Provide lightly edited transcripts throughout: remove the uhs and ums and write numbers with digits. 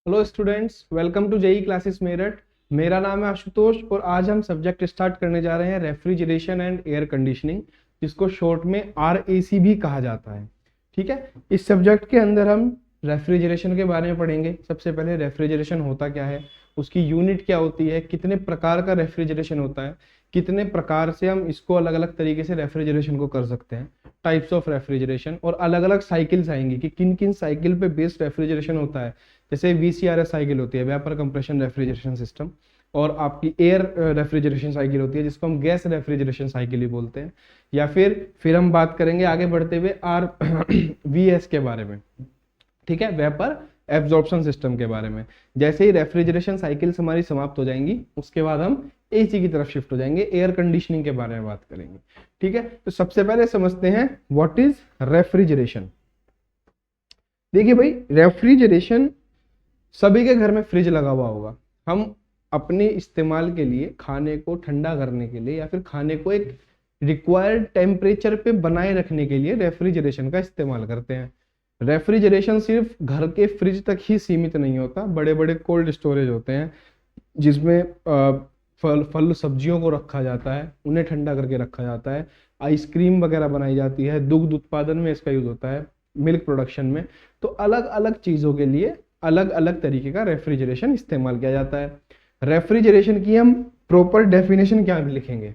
Hello students, welcome to JE classes Meerut. मेरा नाम है आशुतोष और आज हम सब्जेक्ट स्टार्ट करने जा रहे हैं रेफ्रिजरेशन एंड एयर कंडीशनिंग, जिसको शॉर्ट में आरएसी भी कहा जाता है। ठीक है, इस सब्जेक्ट के अंदर हम रेफ्रिजरेशन के बारे में पढ़ेंगे। सबसे पहले रेफ्रिजरेशन होता क्या है, उसकी यूनिट क्या होती है, कितने प्रकार का रेफ्रिजरेशन होता है, कितने प्रकार से हम इसको अलग अलग तरीके से रेफ्रिजरेशन को कर सकते हैं, टाइप्स ऑफ रेफ्रिजरेशन, और अलग अलग साइकिल्स आएंगी कि किन किन साइकिल पे बेस्ड रेफ्रिजरेशन होता है। जैसे वीसीआरएस साइकिल होती है, वेपर कंप्रेशन रेफ्रिजरेशन सिस्टम, और आपकी एयर रेफ्रिजरेशन साइकिल होती है जिसको हम गैस रेफ्रिजरेशन साइकिल ही बोलते हैं। या फिर हम बात करेंगे आगे बढ़ते हुए आर वीएस के बारे में। ठीक है, वेपर एब्जॉर्प्शन सिस्टम के बारे में। जैसे ही रेफ्रिजरेशन साइकिल्स हमारी समाप्त हो जाएंगी, उसके बाद हम एसी की तरफ शिफ्ट हो जाएंगे, एयर कंडीशनिंग के बारे में बात करेंगे। ठीक है, तो सबसे पहले समझते हैं व्हाट इज रेफ्रिजरेशन। देखिए भाई, रेफ्रिजरेशन, सभी के घर में फ्रिज लगा हुआ होगा। हम अपने इस्तेमाल के लिए, खाने को ठंडा करने के लिए या फिर खाने को एक रिक्वायर्ड टेम्परेचर पे बनाए रखने के लिए रेफ्रिजरेशन का इस्तेमाल करते हैं। रेफ्रिजरेशन सिर्फ घर के फ्रिज तक ही सीमित नहीं होता, बड़े बड़े कोल्ड स्टोरेज होते हैं जिसमें फल सब्जियों को रखा जाता है, उन्हें ठंडा करके रखा जाता है। आइसक्रीम वगैरह बनाई जाती है, दुग्ध उत्पादन में इसका यूज होता है, मिल्क प्रोडक्शन में। तो अलग अलग चीजों के लिए अलग अलग तरीके का रेफ्रिजरेशन इस्तेमाल किया जाता है। रेफ्रिजरेशन की हम प्रॉपर डेफिनेशन क्या लिखेंगे?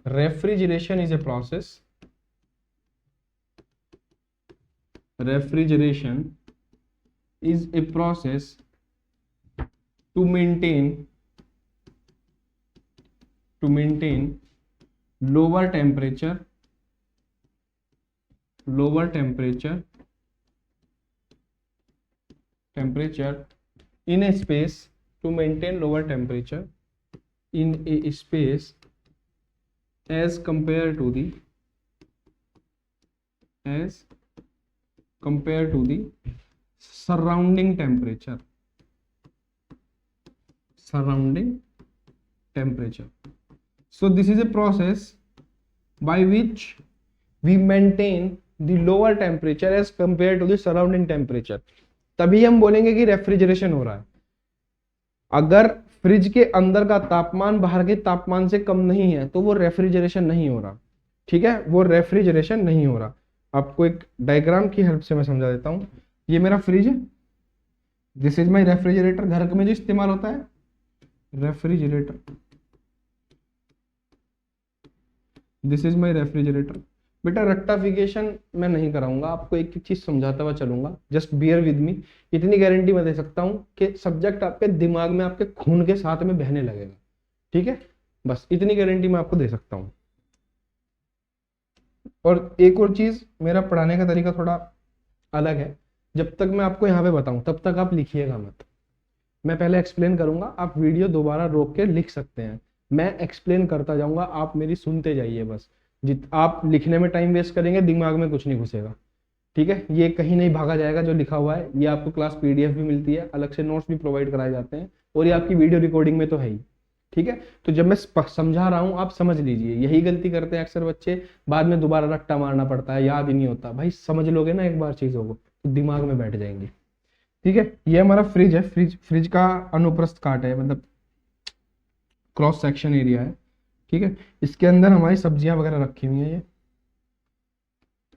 Refrigeration is a process, refrigeration is a process to maintain lower temperature in a space, to maintain lower temperature in a space as compared to the surrounding temperature. So this is a process by which we maintain the lower temperature as compared to the surrounding temperature. तभी हम बोलेंगे कि refrigeration हो रहा है। अगर fridge के अंदर का तापमान बाहर के तापमान से कम नहीं है तो वो रेफ्रिजरेशन नहीं हो रहा। ठीक है, वो रेफ्रिजरेशन नहीं हो रहा। आपको एक डायग्राम की हेल्प से मैं समझा देता हूं। ये मेरा फ्रिज है, दिस इज माई रेफ्रिजरेटर। घर में जो इस्तेमाल होता है refrigerator, this is my refrigerator. बेटा रेक्टिफिकेशन मैं नहीं कराऊंगा, आपको एक एक चीज समझाता हुआ चलूंगा, जस्ट बियर विद मी। इतनी गारंटी मैं दे सकता हूं कि सब्जेक्ट आपके दिमाग में, आपके खून के साथ में बहने लगेगा। ठीक है, बस इतनी गारंटी मैं आपको दे सकता हूं। और एक और चीज, मेरा पढ़ाने का तरीका थोड़ा अलग है। जब तक मैं आपको यहाँ पे बताऊं तब तक आप लिखिएगा मत। मैं पहले एक्सप्लेन करूंगा, आप वीडियो दोबारा रोक के लिख सकते हैं। मैं एक्सप्लेन करता जाऊंगा, आप मेरी सुनते जाइए बस। आप लिखने में टाइम वेस्ट करेंगे, दिमाग में कुछ नहीं घुसेगा। ठीक है, ये कहीं नहीं भागा जाएगा जो लिखा हुआ है। ये आपको क्लास पीडीएफ भी मिलती है, अलग से नोट्स भी प्रोवाइड कराए जाते हैं, और ये आपकी वीडियो रिकॉर्डिंग में तो है ही। ठीक है, तो जब मैं समझा रहा हूं आप समझ लीजिए। यही गलती करते हैं अक्सर बच्चे, बाद में दोबारा रट्टा मारना पड़ता है, याद ही नहीं होता। भाई समझ लोगे ना एक बार चीजों को तो दिमाग में बैठ जाएंगे। ठीक है, ये हमारा फ्रिज है। फ्रिज का अनुप्रस्थ काट है, मतलब क्रॉस सेक्शन एरिया है। ठीक है, इसके अंदर हमारी सब्जियां वगैरह रखी हुई हैं। ये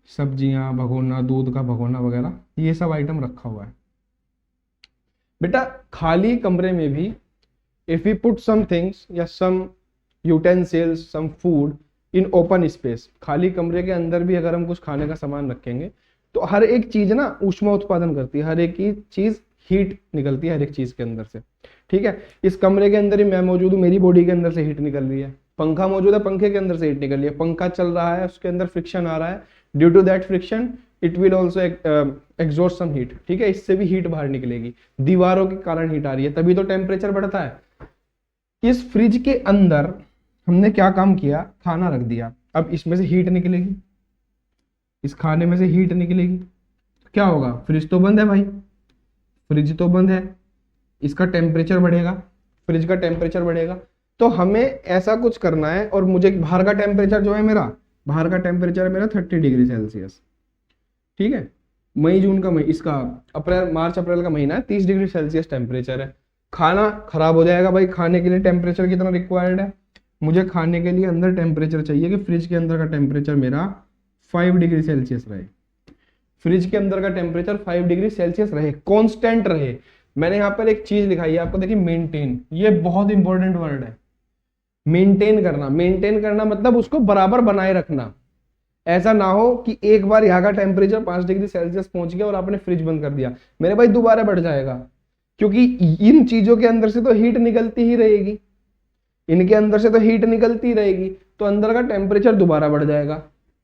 सब्जियां, भगोना, दूध का भगोना वगैरह, ये सब आइटम रखा हुआ है। बेटा खाली कमरे में भी if we put some things या some utensils, some food in open space, खाली कमरे के अंदर भी अगर हम कुछ खाने का सामान रखेंगे तो हर एक चीज ना ऊष्मा उत्पादन करती है, हर एक ही चीज हीट निकलती है हर एक चीज के अंदर से। ठीक है, इस कमरे के अंदर ही मैं मौजूद हूँ, मेरी बॉडी के अंदर से हीट निकल रही है। पंखा मौजूद है, पंखे के अंदर से हीट निकल रही है। पंखा चल रहा है, उसके अंदर फ्रिक्शन आ रहा है, due to that friction it will also exhaust some heat. ठीक है, इससे भी हीट बाहर निकलेगी, दीवारों के कारण हीट आ रही है, तभी तो टेम्परेचर बढ़ता है। इस फ्रिज के अंदर हमने क्या काम किया, खाना रख दिया। अब इसमें से हीट निकलेगी, इस खाने में से हीट निकलेगी, क्या होगा? फ्रिज तो बंद है भाई, फ्रिज तो बंद है, इसका टेम्परेचर बढ़ेगा, फ्रिज का टेम्परेचर बढ़ेगा। तो हमें ऐसा कुछ करना है, और मुझे बाहर का टेम्परेचर जो है मेरा, बाहर का टेम्परेचर है मेरा 30 डिग्री सेल्सियस। ठीक है, मई जून का इसका अप्रैल मार्च अप्रैल का महीना है, 30 डिग्री सेल्सियस टेम्परेचर है। खाना खराब हो जाएगा भाई। खाने के लिए टेम्परेचर कितना रिक्वायर्ड है, मुझे खाने के लिए अंदर टेम्परेचर चाहिए कि फ्रिज के अंदर का टेम्परेचर मेरा 5 डिग्री सेल्सियस रहे। फ्रिज के अंदर का टेम्परेचर 5 डिग्री सेल्सियस रहे, कांस्टेंट रहे। मैंने यहाँ पर एक चीज लिखाई है आपको, देखिए मेंटेन, ये बहुत इंपॉर्टेंट वर्ड है। मेंटेन करना, मेंटेन करना मतलब उसको बराबर बनाए रखना। ऐसा ना हो कि एक बार यहाँ का टेम्परेचर 5 डिग्री सेल्सियस पहुंच गया और आपने फ्रिज बंद कर दिया, मेरे भाई दोबारा बढ़ जाएगा, क्योंकि इन चीजों के अंदर से तो हीट निकलती ही रहेगी, इनके अंदर से तो हीट निकलती रहेगी, तो अंदर का टेम्परेचर दोबारा बढ़ जाएगा।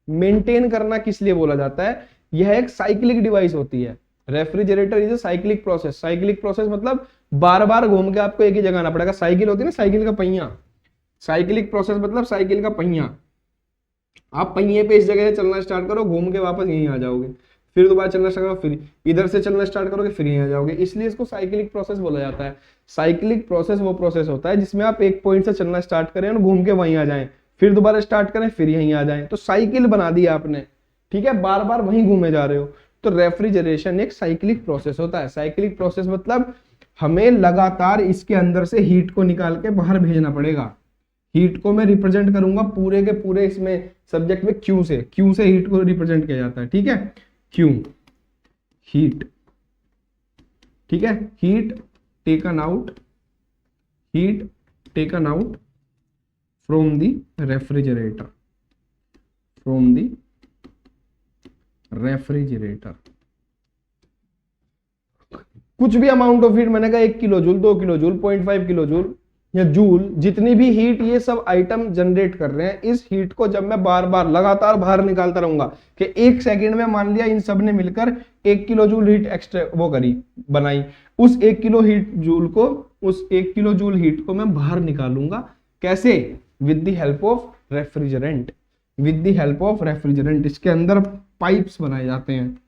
मेंटेन करना किस लिए बोला जाता है, यह एक साइक्लिक डिवाइस होती है। Refrigerator is a cyclic process. Cyclic process मतलब बार बार घूम के आपको एक ही जगह आना पड़ेगा। साइकिल होती है ना, साइकिल का पहिया, साइक्लिक प्रोसेस मतलब साइकिल का पहिया। आप पहिए पे इस जगह से चलना स्टार्ट करो, घूम के वापस यहीं आ जाओगे, फिर दोबारा चलना स्टार्ट करो, फिर इधर से चलना स्टार्ट करोगे, फिर यहीं आ जाओगे, इसलिए इसको साइक्लिक प्रोसेस बोला जाता है। साइक्लिक प्रोसेस वो प्रोसेस होता है जिसमें आप एक पॉइंट से चलना स्टार्ट करें और घूम के वहीं आ जाएं, फिर दोबारा स्टार्ट करें, फिर यहीं आ जाएं, तो साइकिल बना दिया आपने, ठीक है, बार बार वहीं घूमे जा रहे हो। तो रेफ्रिजरेशन एक साइक्लिक प्रोसेस होता है। साइक्लिक प्रोसेस मतलब हमें लगातार इसके अंदर से हीट को निकाल के बाहर भेजना पड़ेगा। हीट को मैं रिप्रेजेंट करूंगा पूरे के पूरे इसमें सब्जेक्ट में क्यू से, क्यू से हीट को रिप्रेजेंट किया जाता है, ठीक है, क्यू हीट, ठीक है, heat taken out, heat taken out from the refrigerator, from the refrigerator. कुछ भी अमाउंट ऑफ हीट, मैंने कहा 1 kilo joule, 2 kilo joule, 0.5 kilo joule या जूल, जितनी भी हीट ये सब आइटम जनरेट कर रहे हैं, इस हीट को जब मैं बार बार लगातार बाहर निकालता रहूंगा कि 1 सेकेंड में मान लिया इन सब ने मिलकर 1 किलो जूल हीट एक्स्ट्रा वो करी बनाई, उस 1 किलो हीट जूल को, उस 1 किलो जूल हीट को मैं बाहर निकालूंगा। कैसे? With the help of refrigerant, with the help of refrigerant. इसके अंदर पाइप्स बनाए जाते हैं,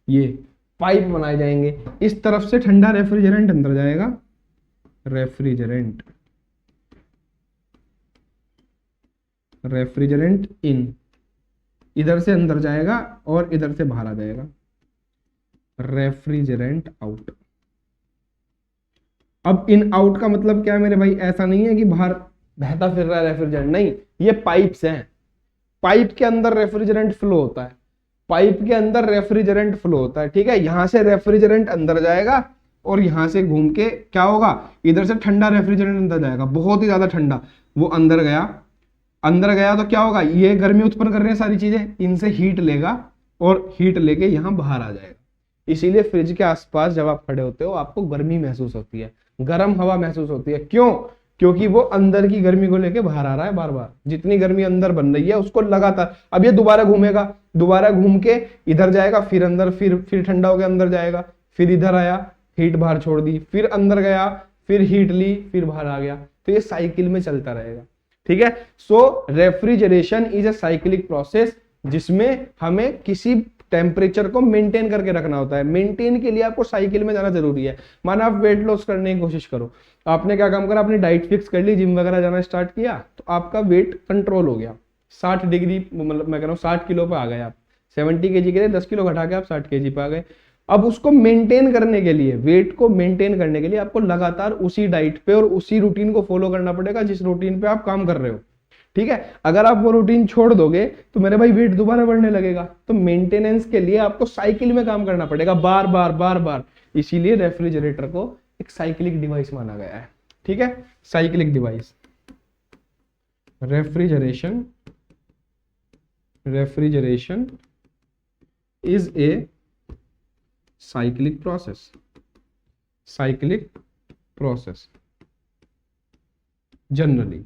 ये पाइप बनाए जाएंगे, इस तरफ से ठंडा रेफ्रिजरेंट अंदर जाएगा, रेफ्रिजरेंट, रेफ्रिजरेंट इन, इधर से अंदर जाएगा और इधर से बाहर आ जाएगा, रेफ्रिजरेंट आउट। अब इन आउट का मतलब क्या है मेरे भाई, ऐसा नहीं है कि बाहर बहता फिर रहा है रेफ्रिजरेंट, नहीं, ये पाइप्स हैं, पाइप के अंदर रेफ्रिजरेंट फ्लो होता है, पाइप के अंदर रेफ्रिजरेंट फ्लो होता है, ठीक है। यहां से रेफ्रिजरेंट अंदर जाएगा और यहां से घूम के क्या होगा, इधर से ठंडा रेफ्रिजरेंट अंदर जाएगा, बहुत ही ज्यादा ठंडा, वो अंदर गया, अंदर गया तो क्या होगा, ये गर्मी उत्पन्न कर रहे हैं सारी चीजें, इनसे हीट लेगा और हीट लेके यहां बाहर आ जाएगा। इसीलिए फ्रिज के आसपास जब आप खड़े होते हो आपको गर्मी महसूस होती है, गर्म हवा महसूस होती है, क्यों? क्योंकि वो अंदर की गर्मी को लेके बाहर आ रहा है बार बार, जितनी गर्मी अंदर बन रही है उसको लगातार, अब ये दोबारा घूमेगा, दोबारा घूम के इधर जाएगा, फिर अंदर, फिर ठंडा हो गया अंदर जाएगा, फिर इधर आया, हीट बाहर छोड़ दी, फिर अंदर गया, फिर हीट ली, फिर बाहर आ गया, तो ये साइकिल में चलता रहेगा, ठीक है। So refrigeration is a cyclic process जिसमें हमें किसी टेम्परेचर को मेंटेन करके रखना होता है। मेंटेन के लिए आपको साइकिल में जाना जरूरी है। माना आप वेट लॉस करने की कोशिश करो, आपने क्या काम करा, अपनी डाइट फिक्स कर ली, जिम वगैरह जाना स्टार्ट किया, तो आपका वेट कंट्रोल हो गया, 60 डिग्री, मतलब मैं कह रहा हूँ 60 किलो पे आ गए आप, 70 kg के लिए 10 किलो घटा के आप 60 kg पे आ गए। अब उसको मेंटेन करने के लिए, वेट को मेंटेन करने के लिए आपको लगातार उसी डाइट पे और उसी रूटीन को फॉलो करना पड़ेगा जिस रूटीन पे आप काम कर रहे हो, ठीक है। अगर आप वो रूटीन छोड़ दोगे तो मेरे भाई वेट दोबारा बढ़ने लगेगा। तो मेंटेनेंस के लिए आपको साइकिल में काम करना पड़ेगा, बार बार बार बार। इसीलिए रेफ्रिजरेटर को एक साइक्लिक डिवाइस माना गया है, ठीक है, cyclic device. Refrigeration, refrigeration is a cyclic process, cyclic process. Generally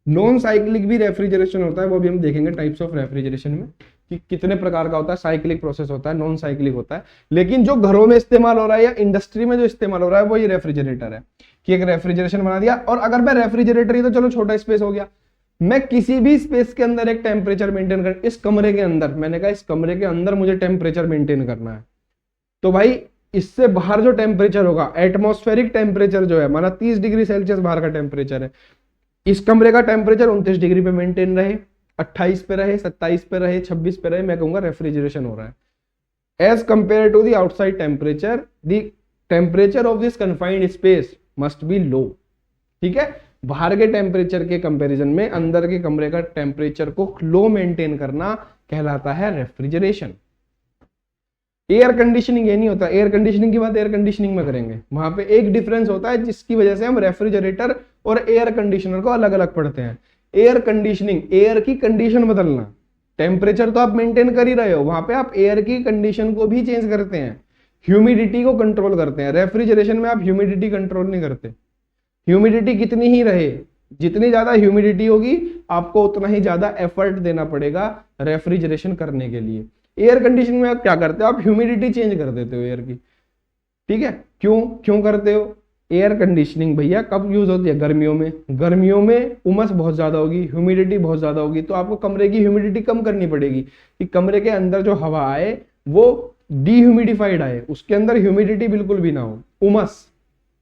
non cyclic भी रेफ्रिजरेशन होता है, वो भी हम देखेंगे टाइप्स ऑफ रेफ्रिजरेशन में कि कितने प्रकार का होता है। साइक्लिक प्रोसेस होता है, नॉन साइक्लिक होता है, लेकिन जो घरों में इस्तेमाल हो रहा है या इंडस्ट्री में जो इस्तेमाल हो रहा है वो ये रेफ्रिजरेटर है कि एक रेफ्रिजरेशन बना दिया। और अगर मैं रेफ्रिजरेटर ही तो चलो छोटा स्पेस हो गया, मैं किसी भी स्पेस के अंदर एक टेम्परेचर मेंटेन कर, इस कमरे के अंदर, मैंने कहा इस कमरे के अंदर मुझे टेम्परेचर मेंटेन करना है, तो भाई इससे बाहर जो टेम्परेचर होगा, एटमॉस्फेरिक टेम्परेचर जो है, माना 30 डिग्री सेल्सियस बाहर का टेम्परेचर है, इस कमरे का टेम्परेचर 29 डिग्री पे मेंटेन रहे, 28 पे रहे, 27 पे रहे, 26 पे रहे, मैं कहूंगा रेफ्रिजरेशन हो रहा है। As compare to the outside temperature, the temperature of this confined space must be low. ठीक है, बाहर के टेम्परेचर के कंपैरिजन में अंदर के कमरे का टेम्परेचर को लो मेंटेन करना कहलाता है रेफ्रिजरेशन। एयर कंडीशनिंग ये नहीं होता, एयर कंडीशनिंग की बात एयर कंडीशनिंग में करेंगे, वहां पे एक डिफरेंस होता है जिसकी वजह से हम रेफ्रिजरेटर और एयर कंडीशनर को अलग अलग पढ़ते हैं। एयर कंडीशनिंग, एयर की कंडीशन बदलना, टेम्परेचर तो आप मेंटेन कर ही रहे हो, वहां पे आप एयर की कंडीशन को भी चेंज करते हैं, ह्यूमिडिटी को कंट्रोल करते हैं। रेफ्रिजरेशन में आप ह्यूमिडिटी कंट्रोल नहीं करते, ह्यूमिडिटी कितनी ही रहे, जितनी ज्यादा ह्यूमिडिटी होगी आपको उतना ही ज्यादा एफर्ट देना पड़ेगा रेफ्रिजरेशन करने के लिए। एयर कंडीशनिंग में आप क्या करते हो, आप ह्यूमिडिटी चेंज कर देते हो एयर की। ठीक है, क्यों करते हो? एयर कंडीशनिंग भैया कब यूज होती है? गर्मियों में। गर्मियों में उमस बहुत ज्यादा होगी, ह्यूमिडिटी बहुत ज्यादा होगी, तो आपको कमरे की ह्यूमिडिटी कम करनी पड़ेगी कि कमरे के अंदर जो हवा आए वो डीह्यूमिडिफाइड आए, उसके अंदर ह्यूमिडिटी बिल्कुल भी ना हो,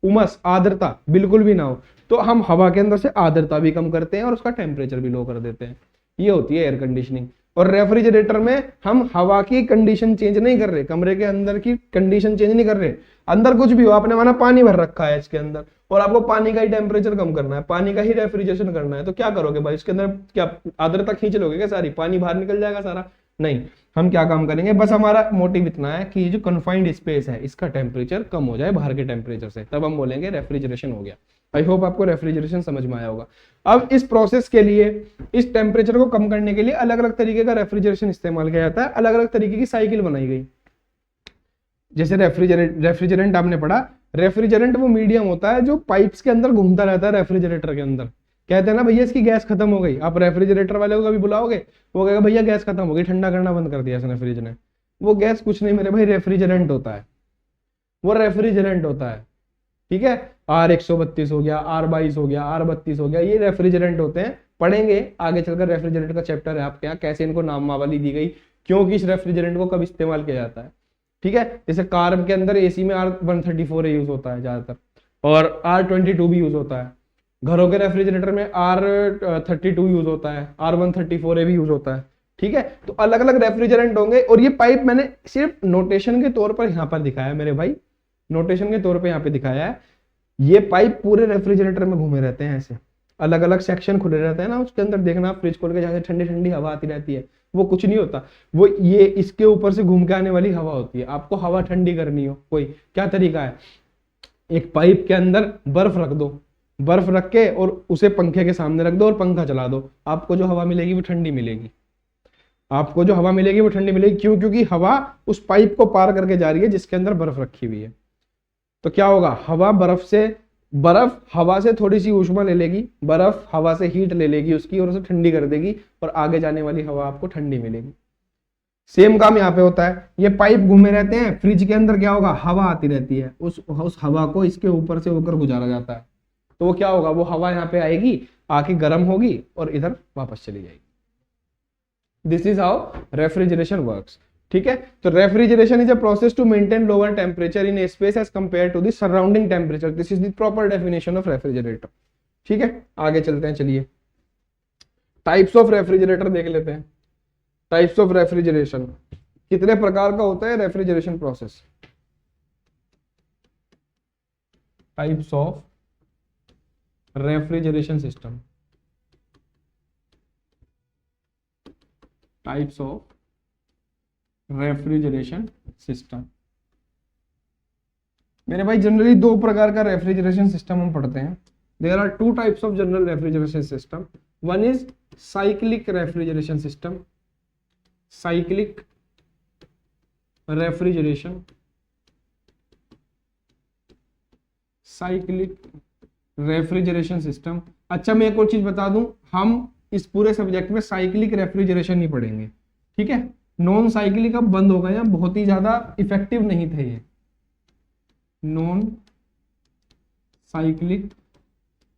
उमस आर्द्रता बिल्कुल भी ना हो। तो हम हवा के अंदर से आर्द्रता भी कम करते हैं और उसका टेम्परेचर भी लो कर देते हैं। ये होती है एयर कंडीशनिंग। और रेफ्रिजरेटर में हम हवा की कंडीशन चेंज नहीं कर रहे, कमरे के अंदर की कंडीशन चेंज नहीं कर रहे। अंदर कुछ भी हो, आपने माना पानी भर रखा है इसके अंदर और आपको पानी का ही टेम्परेचर कम करना है, पानी का ही रेफ्रिजरेशन करना है, तो क्या करोगे भाई? इसके अंदर क्या आर्द्रता खींच लोगे क्या सारी? पानी बाहर निकल जाएगा सारा? नहीं, हम क्या काम करेंगे, बस हमारा मोटिव इतना है कि जो कन्फाइंड स्पेस है इसका टेम्परेचर कम हो जाए बाहर के टेम्परेचर से, तब हम बोलेंगे रेफ्रिजरेशन हो गया। आई होप आपको रेफ्रिजरेशन समझ में आया होगा। अब इस प्रोसेस के लिए, इस टेम्परेचर को कम करने के लिए अलग अलग तरीके का रेफ्रिजरेशन इस्तेमाल किया जाता है, अलग अलग तरीके की साइकिल बनाई गई। जैसे रेफ्रिजरेंट आपने पढ़ा, रेफ्रिजरेंट वो मीडियम होता है जो पाइप्स के अंदर घूमता रहता है रेफ्रिजरेटर के अंदर। कहते हैं ना भैया इसकी गैस खत्म हो गई, आप रेफ्रिजरेटर वाले को कभी बुलाओगे, वो कहेगा भैया गैस खत्म हो गई, ठंडा करना बंद कर दिया इसने फ्रिज ने। वो गैस कुछ नहीं मेरे भाई, रेफ्रिजरेंट होता है, वो रेफ्रिजरेंट होता है। ठीक है, R132 हो गया, R22 हो गया, R32 हो गया, ये रेफ्रिजरेंट होते हैं। पढ़ेंगे आगे चलकर, रेफ्रिजरेंट का चैप्टर है आपके यहाँ, कैसे इनको नामावली दी गई, क्यों किस रेफ्रिजरेंट को कब इस्तेमाल किया जाता है। ठीक है, जैसे कार के अंदर एसी में R134 यूज होता है ज्यादातर, और R22 भी यूज होता है। घरों के रेफ्रिजरेटर में R32 यूज होता है, R134 भी यूज होता है। ठीक है, तो अलग अलग रेफ्रिजरेंट होंगे। और ये पाइप मैंने सिर्फ नोटेशन के तौर पर यहाँ पर दिखाया है मेरे भाई, नोटेशन के तौर पे यहाँ पे दिखाया है। ये पाइप पूरे रेफ्रिजरेटर में घूमे रहते हैं, ऐसे अलग अलग सेक्शन खुले रहते हैं ना, उसके अंदर देखना फ्रिज खोल के, जहाँ से ठंडी ठंडी हवा आती रहती है, वो कुछ नहीं होता, वो ये इसके ऊपर से घूम के आने वाली हवा होती है। आपको हवा ठंडी करनी हो कोई, क्या तरीका है, एक पाइप के अंदर बर्फ रख दो, बर्फ रख के और उसे पंखे के सामने रख दो और पंखा चला दो, आपको जो हवा मिलेगी वो ठंडी मिलेगी। आपको जो हवा मिलेगी वो ठंडी मिलेगी, क्यों? क्योंकि हवा उस पाइप को पार करके जा रही है जिसके अंदर बर्फ रखी हुई है। तो क्या होगा, हवा बर्फ हवा से थोड़ी सी ऊष्मा ले लेगी, बर्फ हवा से हीट ले लेगी उसकी और उसे ठंडी कर देगी, और आगे जाने वाली हवा आपको ठंडी मिलेगी। सेम काम यहाँ पे होता है, ये पाइप घूमे रहते हैं, फ्रिज के अंदर क्या होगा, हवा आती रहती है, उस हवा को इसके ऊपर से होकर गुजारा जाता है। तो वो क्या होगा, वो हवा यहाँ पे आएगी, आके गर्म होगी और इधर वापस चली जाएगी। This is how refrigeration works. ठीक है, तो refrigeration is a process to maintain lower temperature in a space as compare to the surrounding temperature. This is the proper definition of refrigerator. ठीक है, आगे चलते हैं, चलिए टाइप्स ऑफ रेफ्रिजरेटर देख लेते हैं। टाइप्स ऑफ रेफ्रिजरेशन, कितने प्रकार का होता है refrigeration process? Types of refrigeration system, types of refrigeration system. मेरे भाई जनरली दो प्रकार का रेफ्रिजरेशन सिस्टम हम पढ़ते हैं। There are two types of general refrigeration system. One is cyclic refrigeration system, cyclic refrigeration, cyclic refrigeration system. अच्छा, मैं एक और चीज बता दूं, हम इस पूरे सब्जेक्ट में साइक्लिक रेफ्रिजरेशन नहीं पढ़ेंगे। ठीक है, नॉन साइक्लिक अब बंद हो गए हैं, बहुत ही ज्यादा इफेक्टिव नहीं थे ये। Non cyclic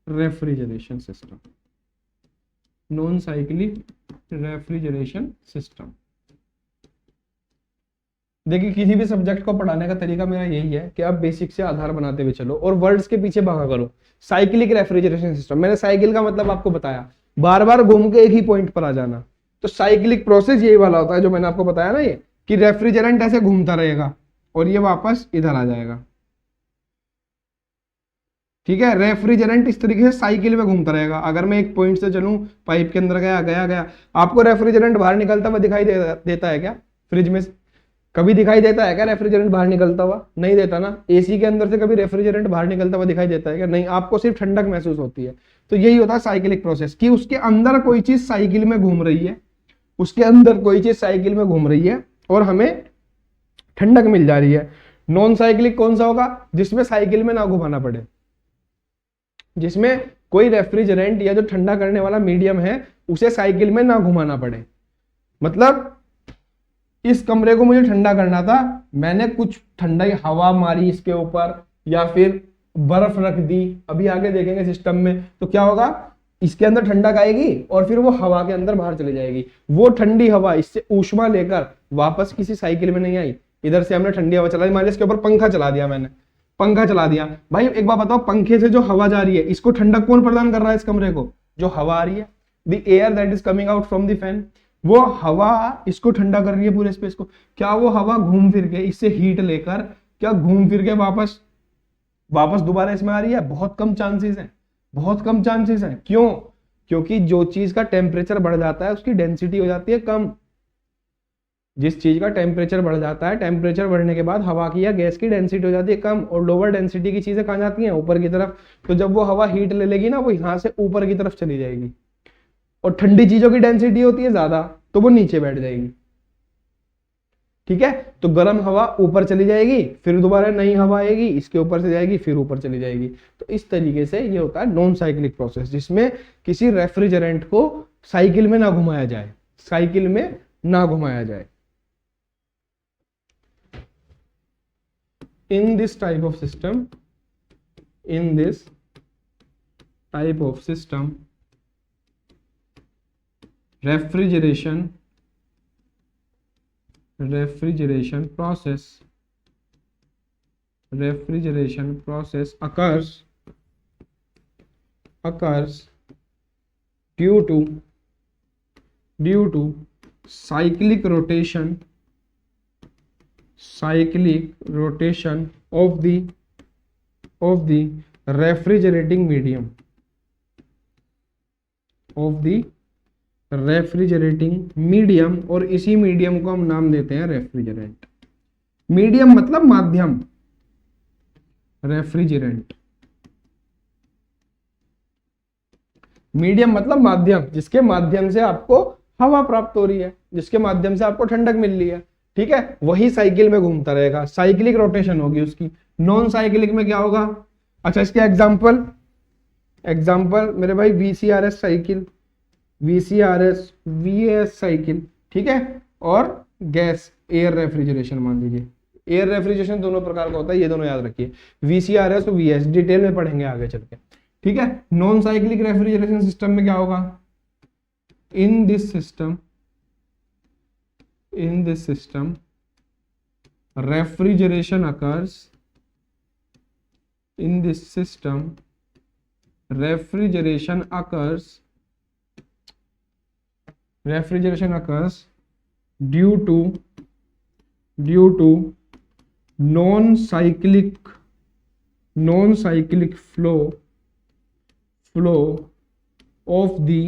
refrigeration system, non cyclic refrigeration system. देखिए, किसी भी सब्जेक्ट को पढ़ाने का तरीका मेरा यही है कि आप बेसिक से आधार बनाते हुए चलो और वर्ड्स के पीछे भागा करो। साइक्लिक रेफ्रिजरेशन सिस्टम, मैंने साइकिल का मतलब आपको बताया, बार बार घूम के एक ही पॉइंट पर आ जाना। तो साइक्लिक प्रोसेस यही वाला होता है जो मैंने आपको बताया ना, ये कि रेफ्रिजरेंट ऐसे घूमता रहेगा और ये वापस इधर आ जाएगा। ठीक है, रेफ्रिजरेंट इस तरीके से साइकिल में घूमता रहेगा। अगर मैं एक पॉइंट से चलूं, पाइप के अंदर गया गया गया, आपको रेफ्रिजरेंट बाहर निकलता हुआ दिखाई देता है क्या फ्रिज में? कभी दिखाई देता है क्या रेफ्रिजरेंट बाहर निकलता हुआ? नहीं देता ना। एसी के अंदर से कभी रेफ्रिजरेंट बाहर निकलता हुआ दिखाई देता है क्या? नहीं, आपको सिर्फ ठंडक महसूस होती है। तो यही होता है साइकिलिक प्रोसेस, कि उसके अंदर कोई चीज साइकिल में घूम रही है, उसके अंदर कोई चीज साइकिल में घूम रही है और हमें ठंडक मिल जा रही है। नॉन साइक्लिक कौन सा होगा? जिसमें साइकिल में ना घुमाना पड़े, जिसमें कोई रेफ्रिजरेंट या जो ठंडा करने वाला मीडियम है उसे साइकिल में ना घुमाना पड़े। मतलब इस कमरे को मुझे ठंडा करना था, मैंने कुछ ठंडा हवा मारी इसके ऊपर या फिर बर्फ रख दी, अभी आगे देखेंगे सिस्टम में, तो क्या होगा, इसके अंदर ठंडक आएगी और फिर वो हवा के अंदर बाहर चली जाएगी। वो ठंडी हवा इससे ऊष्मा लेकर वापस किसी साइकिल में नहीं आई। इधर से हमने ठंडी हवा चलाई, मान लीजिए इसके ऊपर पंखा चला दिया, मैंने पंखा चला दिया। भाई एक बात बताओ, पंखे से जो हवा जा रही है इसको ठंडक कौन प्रदान कर रहा है इस कमरे को? जो हवा आ रही है, the air that is coming out from the fan, वो हवा इसको ठंडा कर रही है पूरे स्पेस को। क्या वो हवा घूम फिर के इससे हीट लेकर क्या घूम फिर के वापस दोबारा इसमें आ रही है? बहुत कम चांसेस है, बहुत कम चांसेस है। क्यों? क्योंकि जो चीज का टेम्परेचर बढ़ जाता है उसकी डेंसिटी हो जाती है कम। जिस चीज का टेम्परेचर बढ़ जाता है, टेम्परेचर बढ़ने के बाद हवा की या गैस की डेंसिटी हो जाती है कम, और लोअर डेंसिटी की चीजें कहाँ जाती हैं? ऊपर की तरफ। तो जब वो हवा हीट ले लेगी ना, वो यहां से ऊपर की तरफ चली जाएगी, और ठंडी चीजों की डेंसिटी होती है ज्यादा, तो वो नीचे बैठ जाएगी। ठीक है, तो गर्म हवा ऊपर चली जाएगी, फिर दोबारा नई हवा आएगी, इसके ऊपर से जाएगी, फिर ऊपर चली जाएगी। तो इस तरीके से ये होता है नॉन साइक्लिक प्रोसेस, जिसमें किसी रेफ्रिजरेंट को साइकिल में ना घुमाया जाए, साइकिल में ना घुमाया जाए। In this type of system, refrigeration process occurs due to cyclic rotation of the refrigerating medium, और इसी मीडियम को हम नाम देते हैं रेफ्रिजरेंट। मीडियम मतलब माध्यम, रेफ्रिजरेंट मीडियम मतलब माध्यम, जिसके माध्यम से आपको हवा प्राप्त हो रही है, जिसके माध्यम से आपको ठंडक मिल रही है। ठीक है, वही साइकिल में घूमता रहेगा, साइक्लिक रोटेशन होगी उसकी। नॉन साइक्लिक में क्या होगा? अच्छा, इसके एग्जांपल मेरे भाई VCRS cycle, VCRS, VS cycle, ठीक है, और गैस एयर रेफ्रिजरेशन। मान लीजिए एयर रेफ्रिजरेशन दोनों प्रकार का होता है, ये दोनों याद रखिए, वीसीआरएस और वीएस, डिटेल में पढ़ेंगे आगे चल के। ठीक है, नॉन साइक्लिक रेफ्रिजरेशन सिस्टम में क्या होगा? In this system refrigeration occurs due to non-cyclic flow of the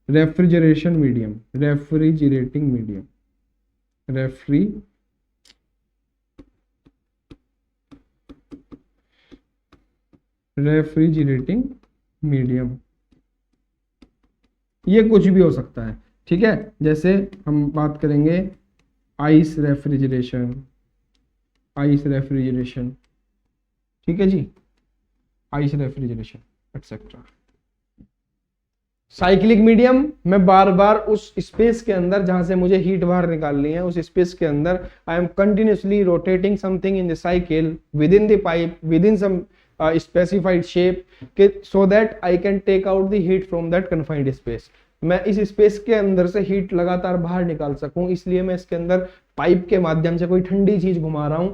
refrigerating medium ये कुछ भी हो सकता है। ठीक है, जैसे हम बात करेंगे आइस रेफ्रिजरेशन, ठीक है जी, ice refrigeration etcetera. Cyclic medium में बार बार उस स्पेस के अंदर जहां से मुझे हीट बाहर निकालनी है, उस स्पेस के अंदर I am continuously rotating something in the cycle within the pipe within some specified shape, so that I can take out the heat from that confined space. मैं इस space के अंदर से heat लगातार बाहर निकाल सकूं, इसलिए मैं इसके अंदर पाइप के माध्यम से कोई ठंडी चीज घुमा रहा हूं।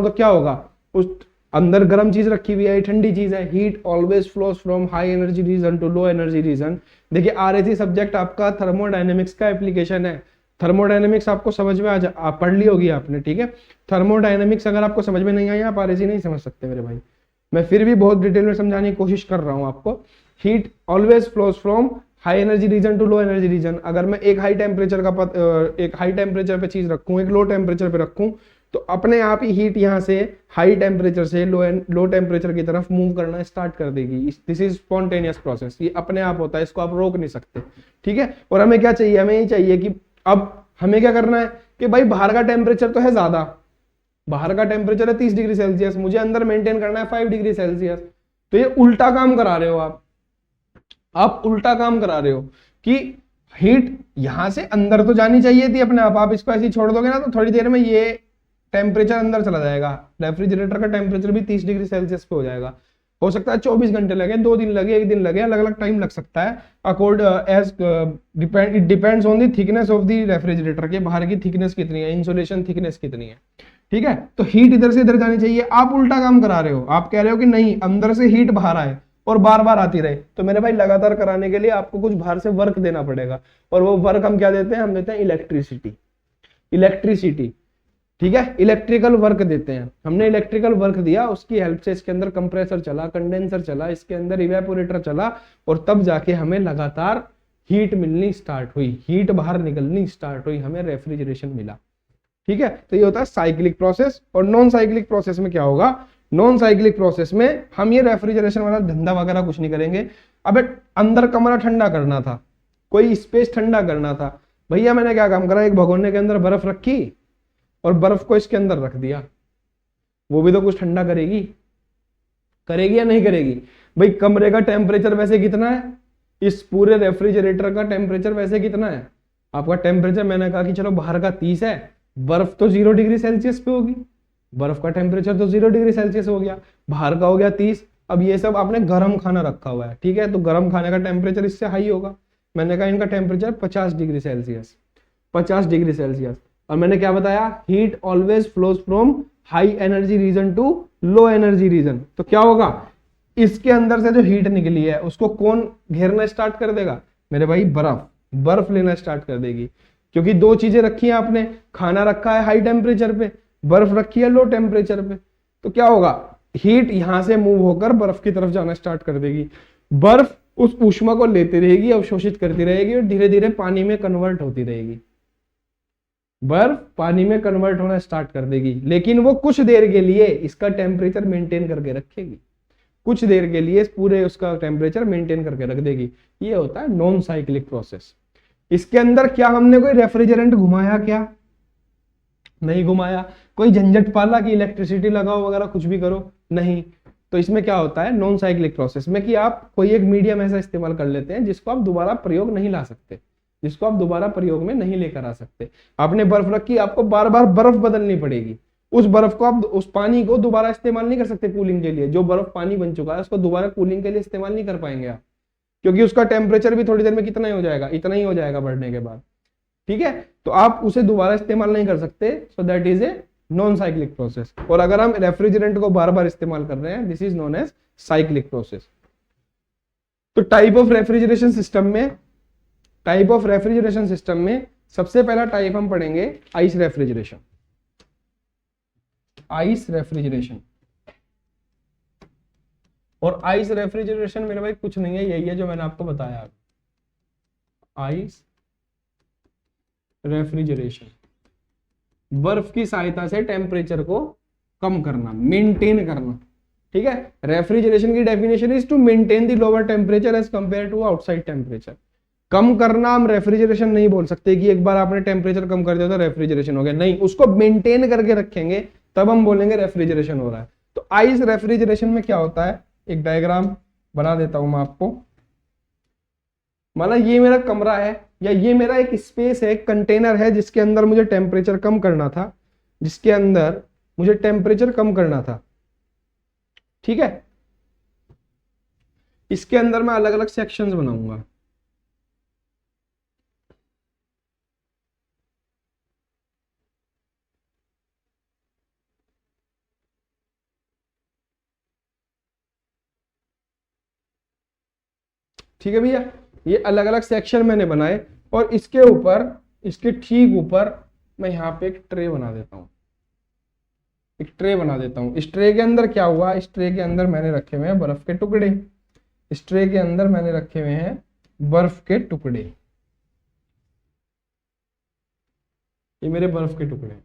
तो क्या होगा, उस अंदर गर्म चीज रखी हुई है, ठंडी चीज है। Heat always flows from high energy region to low energy region. देखिए आरएसी सब्जेक्ट आपका थर्मोडायनेमिक्स का एप्लीकेशन है। थर्मोडायनेमिक्स आपको समझ में आप पढ़ ली होगी आपने, ठीक है। थर्मोडायनेमिक्स अगर आपको समझ में नहीं आई, आप आरएसी नहीं समझ सकते मेरे भाई। मैं फिर भी बहुत डिटेल में समझाने की कोशिश कर रहा हूं आपको। Heat always flows from high energy region to low energy region. अगर मैं एक हाई टेम्परेचर एक हाई टेम्परेचर पे चीज रखूं, एक लो टेम्परेचर पे रखूं, तो अपने आप ही हीट यहाँ से हाई टेम्परेचर से लो टेम्परेचर की तरफ मूव करना स्टार्ट कर देगी। दिस इज स्पॉन्टेनियस प्रोसेस, ये अपने आप होता है, इसको आप रोक नहीं सकते, ठीक है। और हमें क्या चाहिए, हमें ये चाहिए कि अब हमें क्या करना है कि भाई बाहर का टेम्परेचर तो है ज्यादा, बाहर का टेम्परेचर है 30 डिग्री सेल्सियस, मुझे अंदर मेंटेन करना है 5 डिग्री सेल्सियस। तो ये उल्टा काम करा रहे हो आप उल्टा काम करा रहे हो कि हीट यहां से अंदर तो जानी चाहिए थी अपने आप इसको ऐसे ही छोड़ दोगे ना, तो थोड़ी देर में ये टेम्परेचर अंदर चला जाएगा। रेफ्रिजरेटर का टेम्परेचर भी 30 डिग्री सेल्सियस पे हो जाएगा। हो सकता है 24 घंटे लगे, 2 दिन लगे, 1 दिन लगे, अलग अलग टाइम लग सकता है। It depends on the thickness of the refrigerator के बाहर की थिकनेस कितनी है, इंसुलेशन थिकनेस कितनी है, ठीक है। तो हीट इधर से इधर जानी चाहिए, आप उल्टा काम करा रहे हो। आप कह रहे हो कि नहीं, अंदर से हीट बाहर आए और बार बार आती रहे। तो मेरे भाई लगातार कराने के लिए आपको कुछ बाहर से वर्क देना पड़ेगा, और वो वर्क हम क्या देते हैं, हम देते हैं इलेक्ट्रिसिटी, ठीक है। इलेक्ट्रिकल वर्क देते हैं, हमने इलेक्ट्रिकल वर्क दिया, उसकी हेल्प से इसके अंदर कंप्रेसर चला, कंडेंसर चला, इसके अंदर इवेपोरेटर चला, और तब जाके हमें लगातार हीट मिलनी स्टार्ट हुई, हीट बाहर निकलनी स्टार्ट हुई, हमें रेफ्रिजरेशन मिला, ठीक है। तो ये होता है साइक्लिक प्रोसेस। और नॉन साइक्लिक प्रोसेस में क्या होगा, नॉन साइक्लिक प्रोसेस में हम ये रेफ्रिजरेशन वाला धंधा वगैरह कुछ नहीं करेंगे। अब अंदर कमरा ठंडा करना था, कोई स्पेस ठंडा करना था, भैया मैंने क्या काम करा, एक भगोने के अंदर बर्फ रखी और बर्फ को इसके अंदर रख दिया। वो भी तो कुछ ठंडा करेगी, करेगी या नहीं करेगी। भाई कमरे का टेम्परेचर वैसे कितना है, इस पूरे रेफ्रिजरेटर का टेम्परेचर वैसे कितना है, आपका टेम्परेचर मैंने कहा कि चलो बाहर का 30 है, बर्फ तो 0 डिग्री सेल्सियस पे होगी, बर्फ का टेम्परेचर तो 0 डिग्री सेल्सियस हो गया, बाहर का हो गया 30। अब ये सब आपने गर्म खाना रखा हुआ है, ठीक है, तो गर्म खाने का टेम्परेचर इससे हाई होगा। मैंने कहा इनका temperature 50 degree Celsius, 50 degree Celsius. और मैंने क्या बताया, heat always flows from high energy region to low energy region. तो क्या होगा, इसके अंदर से जो हीट निकली है उसको कौन घेरना स्टार्ट कर देगा, मेरे भाई बर्फ, बर्फ लेना स्टार्ट कर देगी। क्योंकि दो चीजें रखी हैं आपने, खाना रखा है हाई टेम्परेचर पे, बर्फ रखी है लो टेम्परेचर पे। तो क्या होगा, हीट यहां से मूव होकर बर्फ की तरफ जाना स्टार्ट कर देगी, बर्फ उस ऊष्मा को लेती रहेगी, अवशोषित करती रहेगी, और धीरे धीरे पानी में कन्वर्ट होती रहेगी, बर्फ पानी में कन्वर्ट होना स्टार्ट कर देगी। लेकिन वो कुछ देर के लिए इसका टेम्परेचर मेंटेन करके रखेगी, कुछ देर के लिए पूरे उसका टेम्परेचर मेंटेन करके रख देगी। ये होता है नॉन साइक्लिक प्रोसेस। इसके अंदर क्या हमने कोई रेफ्रिजरेंट घुमाया, क्या नहीं घुमाया, कोई झंझट पाला कि इलेक्ट्रिसिटी लगाओ वगैरह कुछ भी करो, नहीं। तो इसमें क्या होता है नॉन साइक्लिक प्रोसेस में कि आप कोई एक मीडियम ऐसा इस्तेमाल कर लेते हैं जिसको आप दोबारा प्रयोग नहीं ला सकते, जिसको आप दोबारा प्रयोग में नहीं लेकर आ सकते। आपने बर्फ रखी, आपको बार बार बर्फ बदलनी पड़ेगी, उस बर्फ को आप, उस पानी को दोबारा इस्तेमाल नहीं कर सकते कूलिंग के लिए। जो बर्फ पानी बन चुका है उसको दोबारा कूलिंग के लिए इस्तेमाल नहीं कर पाएंगे आप, क्योंकि उसका टेम्परेचर भी थोड़ी देर में कितना ही हो जाएगा, इतना ही हो जाएगा बढ़ने के बाद, ठीक है। तो आप उसे दोबारा इस्तेमाल नहीं कर सकते, सो that is a non cyclic process. और अगर हम रेफ्रिजरेंट को बार बार इस्तेमाल कर रहे हैं, this is known as cyclic process. तो टाइप ऑफ रेफ्रिजरेशन सिस्टम में, टाइप ऑफ रेफ्रिजरेशन सिस्टम में सबसे पहला टाइप हम पढ़ेंगे आइस रेफ्रिजरेशन, आइस रेफ्रिजरेशन। और आइस रेफ्रिजरेशन मेरे भाई कुछ नहीं है, यही है जो मैंने आपको बताया, आइस रेफ्रिजरेशन, बर्फ की सहायता से टेम्परेचर को कम करना, मेंटेन करना, ठीक है। रेफ्रिजरेशन की definition is to maintain the lower temperature as compare to outside temperature. कम करना हम रेफ्रिजरेशन नहीं बोल सकते कि एक बार आपने टेम्परेचर कम कर दिया तो रेफ्रिजरेशन हो गया, नहीं, उसको मेंटेन करके रखेंगे तब हम बोलेंगे रेफ्रिजरेशन हो रहा है। तो आइस रेफ्रिजरेशन में क्या होता है, एक डायग्राम बना देता हूं मैं आपको। माना ये मेरा कमरा है, या ये मेरा एक स्पेस है, एक कंटेनर है जिसके अंदर मुझे टेम्परेचर कम करना था, जिसके अंदर मुझे टेम्परेचर कम करना था, ठीक है। इसके अंदर मैं अलग अलग सेक्शंस बनाऊंगा, ठीक है भैया, ये अलग अलग सेक्शन मैंने बनाए और इसके ऊपर, इसके ठीक ऊपर मैं यहाँ पे एक ट्रे बना देता हूँ, एक ट्रे बना देता हूँ। इस ट्रे के अंदर क्या हुआ, इस ट्रे के अंदर मैंने रखे हुए हैं बर्फ के टुकड़े, इस ट्रे के अंदर मैंने रखे हुए हैं बर्फ के टुकड़े, ये मेरे बर्फ के टुकड़े।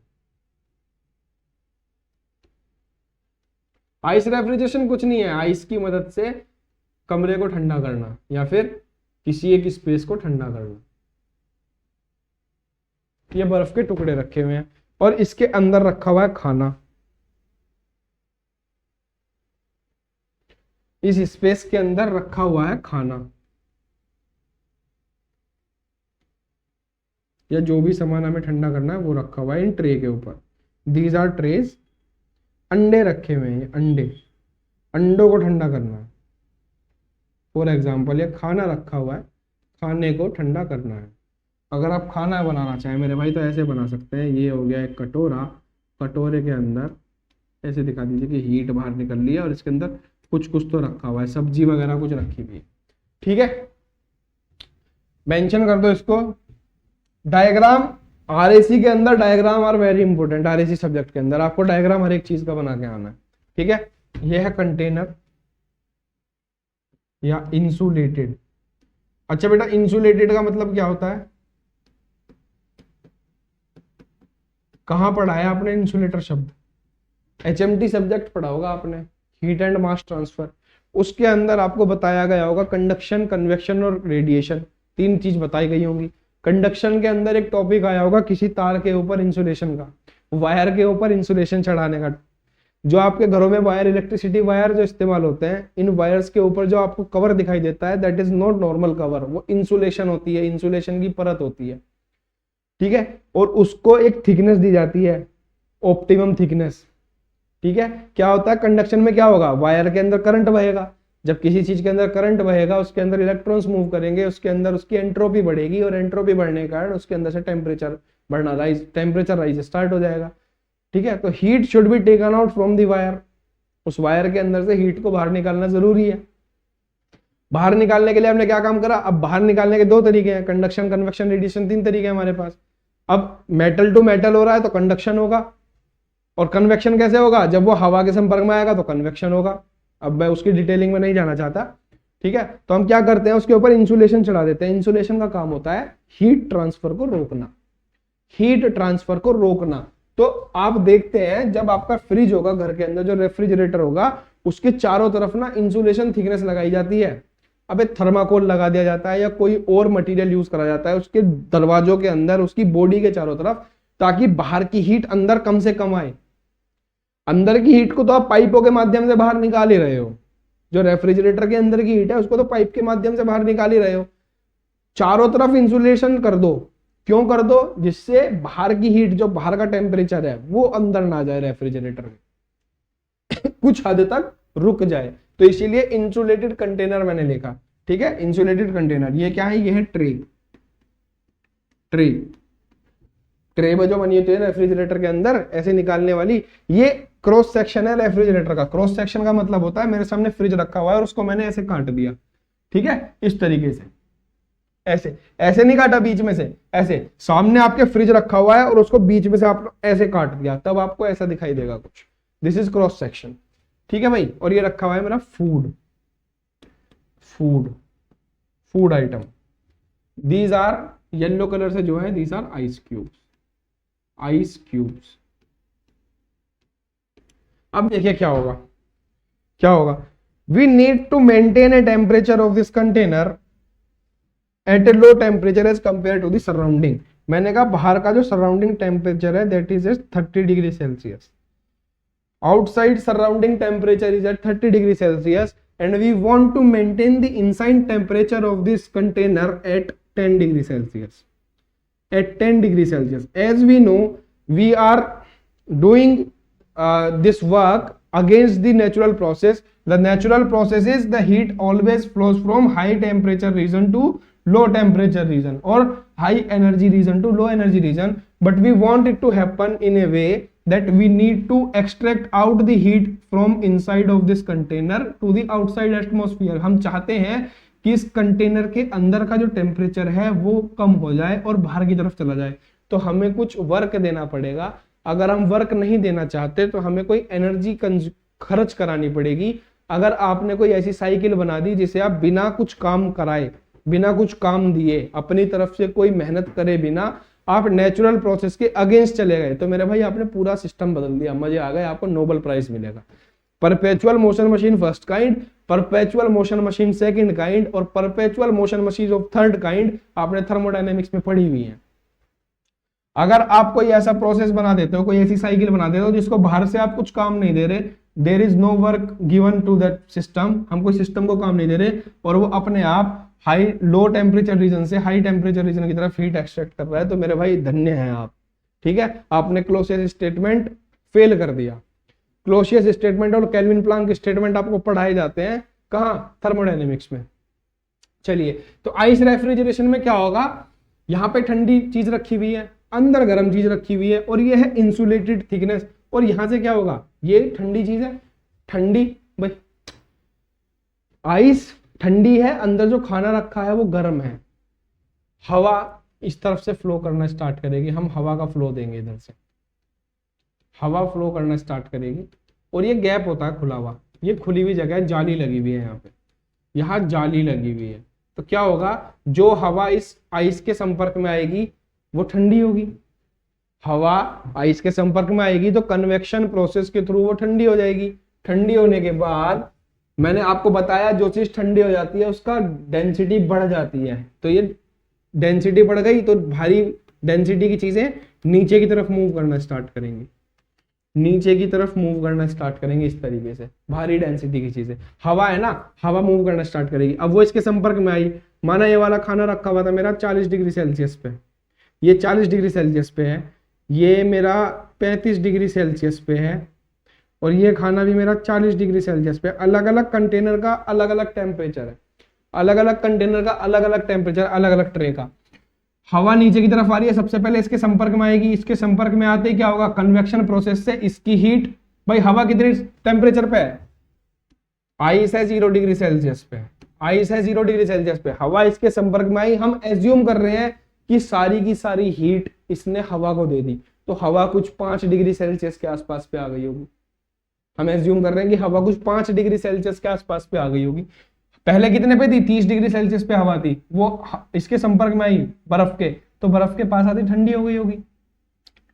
आइस रेफ्रिजरेशन कुछ नहीं है, आइस की मदद से कमरे को ठंडा करना या फिर किसी एक स्पेस को ठंडा करना। ये बर्फ के टुकड़े रखे हुए हैं और इसके अंदर रखा हुआ है खाना, इस स्पेस के अंदर रखा हुआ है खाना या जो भी सामान हमें ठंडा करना है वो रखा हुआ है इन ट्रे के ऊपर। These are trays. अंडे रखे हुए हैं, अंडे, अंडों को ठंडा करना है फॉर एग्जाम्पल। ये खाना रखा हुआ है, खाने को ठंडा करना है। अगर आप खाना बनाना चाहें मेरे भाई तो ऐसे बना सकते हैं। ये हो गया एक कटोरा, कटोरे के अंदर ऐसे दिखा दीजिए कि हीट बाहर निकल रही है और इसके अंदर कुछ कुछ तो रखा हुआ है, सब्जी वगैरह कुछ रखी हुई है। ठीक है, मेंशन कर दो इसको। डायग्राम, आरएसी के अंदर diagram are very important. RAC subject के अंदर आपको डायग्राम हर एक चीज का बना के आना है। ठीक है, यह है कंटेनर या इंसुलेटेड। अच्छा बेटा, इंसुलेटेड का मतलब क्या होता है, कहां पढ़ा है आपने इंसुलेटर शब्द? एचएमटी सब्जेक्ट पढ़ा होगा आपने, हीट एंड मास ट्रांसफर। उसके अंदर आपको बताया गया होगा कंडक्शन, कन्वेक्शन और रेडिएशन, तीन चीज बताई गई होंगी। कंडक्शन के अंदर एक टॉपिक आया होगा किसी तार के ऊपर इंसुलेशन का, वायर के ऊपर इंसुलेशन चढ़ाने का। जो आपके घरों में वायर, इलेक्ट्रिसिटी वायर जो इस्तेमाल होते हैं, इन वायर्स के ऊपर जो आपको कवर दिखाई देता है that is not normal cover, वो इंसुलेशन होती है, इंसुलेशन की परत होती है। ठीक है, और उसको एक थिकनेस दी जाती है, ऑप्टिमम थिकनेस। ठीक है, क्या होता है कंडक्शन में, क्या होगा, वायर के अंदर करंट बहेगा। जब किसी चीज के अंदर करंट बहेगा उसके अंदर इलेक्ट्रॉन्स मूव करेंगे, उसके अंदर उसकी एंट्रोपी बढ़ेगी और एंट्रोपी बढ़ने के कारण उसके अंदर से टेम्परेचर बढ़ना, टेम्परेचर राइज स्टार्ट हो जाएगा। ठीक है, तो heat should be taken out from the wire, उस वायर के अंदर से हीट को बाहर निकालना जरूरी है। बाहर निकालने के लिए हमने क्या काम करा, अब बाहर निकालने के दो तरीके हैं, कंडक्शन, कन्वेक्शन, रेडिएशन, तीन तरीके हैं हमारे पास। अब मेटल टू मेटल हो रहा है तो कंडक्शन होगा, और कन्वेक्शन कैसे होगा, जब वो हवा के संपर्क में आएगा तो कन्वेक्शन होगा। अब मैं उसकी डिटेलिंग में नहीं जाना चाहता। ठीक है, तो हम क्या करते हैं, उसके ऊपर इंसुलेशन चढ़ा देते हैं। इंसुलेशन का काम होता है हीट ट्रांसफर को रोकना, हीट ट्रांसफर को रोकना। तो आप देखते हैं जब आपका फ्रिज होगा घर के अंदर, जो रेफ्रिजरेटर होगा, उसके चारों तरफ ना इंसुलेशन थिकनेस लगाई जाती है। अब एक थर्माकोल लगा दिया जाता है या कोई और मटेरियल यूज करा जाता है उसके दरवाजों के अंदर, उसकी बॉडी के चारों तरफ, ताकि बाहर की हीट अंदर कम से कम आए। अंदर की हीट को तो आप पाइपों के माध्यम से बाहर निकाल ही रहे हो, जो रेफ्रिजरेटर के अंदर की हीट है उसको तो पाइप के माध्यम से बाहर निकाल ही रहे हो। चारों तरफ इंसुलेशन कर दो, क्यों कर दो, जिससे बाहर की हीट, जो बाहर का टेम्परेचर है वो अंदर ना जाए रेफ्रिजरेटर में कुछ हद तक रुक जाए। तो इसीलिए इंसुलेटेड कंटेनर मैंने लिखा। ठीक है, इंसुलेटेड कंटेनर, ये क्या है, ये है ट्रे। ट्रे, ट्रे में जो बनी होती है रेफ्रिजरेटर के अंदर ऐसे निकालने वाली, ये क्रॉस सेक्शन है रेफ्रिजरेटर का। क्रॉस सेक्शन का मतलब होता है मेरे सामने फ्रिज रखा हुआ है और उसको मैंने ऐसे काट दिया। ठीक है, इस तरीके से, ऐसे ऐसे नहीं काटा बीच में से, ऐसे सामने आपके फ्रिज रखा हुआ है और उसको बीच में से आप ऐसे काट दिया, तब आपको ऐसा दिखाई देगा कुछ। This is cross section. ठीक है भाई, और ये रखा हुआ है मेरा food, food, food item. These are, yellow colour से जो है, these are ice cubes, ice cubes. अब देखिए क्या होगा, क्या होगा, we need to maintain a temperature of this container at a low temperature as compare to the surrounding. मैंने कहा बाहर का जो सराउंडिंग टेम्परेचर है that is 30 degree Celsius. Outside surrounding temperature is at 30 degree Celsius and we want to maintain the inside temperature of this container at 10 degree Celsius. At 10 degree Celsius. As we know, we are doing this work against the natural process. The natural process is the heat always flows from high temperature region to low temperature region, or high energy region to low energy region. But we want it to happen in a way that we need to extract out the heat from inside of this container to the outside atmosphere. हम चाहते हैं कि इस container के अंदर का जो temperature है वो कम हो जाए और बाहर की तरफ चला जाए, तो हमें कुछ वर्क देना पड़ेगा। अगर हम वर्क नहीं देना चाहते तो हमें कोई एनर्जी खर्च करानी पड़ेगी। अगर आपने कोई ऐसी साइकिल बना दी जिसे आप बिना कुछ काम कराए, बिना कुछ काम दिए, अपनी तरफ से कोई मेहनत करे बिना आप नेचुरल प्रोसेस के अगेंस्ट चले गए, तो मेरे भाई आपने पूरा सिस्टम बदल दिया, मजे आ गए, आपको नोबेल प्राइज मिलेगा। Perpetual motion machine first kind, perpetual motion machine second kind और perpetual motion machine of third kind आपने थर्मोडायनेमिक्स में पढ़ी हुई है। अगर आप कोई ऐसा प्रोसेस बना देते हो, कोई ऐसी साइकिल बना देते हो जिसको बाहर से आप कुछ काम नहीं दे रहे, there is no work given to that system, हम कोई सिस्टम को काम नहीं दे रहे और वो अपने आप हाई लो टेम्परेचर रीजन से हाई टेम्परेचर रीजन की तरफ हीट एक्सट्रैक्ट कर रहा है, तो मेरे भाई धन्य हैं आप। ठीक है, आपने क्लोसियस स्टेटमेंट फेल कर दिया। क्लोसियस स्टेटमेंट और केल्विन प्लांक स्टेटमेंट आपको पढ़ाए जाते हैं कहां? थर्मोडायनेमिक्स में। चलिए, तो आइस रेफ्रिजरेशन में क्या होगा? यहाँ पे ठंडी चीज रखी हुई है, अंदर गर्म चीज रखी हुई है और ये है इंसुलेटेड थिकनेस, और यहां से क्या होगा? ये ठंडी चीज है, ठंडी भाई आइस ठंडी है, अंदर जो खाना रखा है वो गर्म है, हवा इस तरफ से फ्लो करना स्टार्ट करेगी, हम हवा का फ्लो देंगे, इधर से हवा फ्लो करना स्टार्ट करेगी और ये गैप होता है खुला हुआ, ये खुली हुई जगह है, जाली लगी हुई है, यहाँ पे यहाँ जाली लगी हुई है, तो क्या होगा? जो हवा इस आइस के संपर्क में आएगी वो ठंडी होगी, हवा आइस के संपर्क में आएगी तो कन्वेक्शन प्रोसेस के थ्रू वो ठंडी हो जाएगी। ठंडी होने के बाद मैंने आपको बताया जो चीज ठंडी हो जाती है उसका डेंसिटी बढ़ जाती है, तो ये डेंसिटी बढ़ गई तो भारी डेंसिटी की चीजें नीचे की तरफ मूव करना स्टार्ट करेंगी, नीचे की तरफ मूव करना स्टार्ट करेंगे इस तरीके से, भारी डेंसिटी की चीजें, हवा है ना, हवा मूव करना स्टार्ट करेगी। अब वो इसके संपर्क में आई, माना ये वाला खाना रखा हुआ था मेरा 40 डिग्री सेल्सियस पे, ये 40 डिग्री सेल्सियस पे है, ये मेरा 35 डिग्री सेल्सियस पे है और ये खाना भी मेरा 40 डिग्री सेल्सियस पे। अलग अलग कंटेनर का अलग अलग टेम्परेचर है, अलग अलग कंटेनर का अलग अलग टेम्परेचर, अलग अलग ट्रे का। हवा नीचे की तरफ आ रही है, सबसे पहले इसके संपर्क में आएगी, इसके संपर्क में आते ही क्या होगा? कन्वेक्शन प्रोसेस से इसकी हीट, भाई हवा कितने टेम्परेचर पे है? आइस है 0 डिग्री सेल्सियस पे, आइस है 0 डिग्री सेल्सियस पे, हवा इसके संपर्क में आई, हम एज्यूम कर रहे हैं कि सारी की सारी हीट इसने हवा को दे दी, तो हवा कुछ 5 डिग्री सेल्सियस के आसपास पे आ गई होगी। हम एज्यूम कर रहे हैं कि हवा कुछ 5 डिग्री सेल्सियस के आसपास पे आ गई होगी। पहले कितने पे थी? 30 डिग्री सेल्सियस पे हवा थी, वो इसके संपर्क में आई बर्फ के, तो बर्फ के पास आती ठंडी हो गई होगी।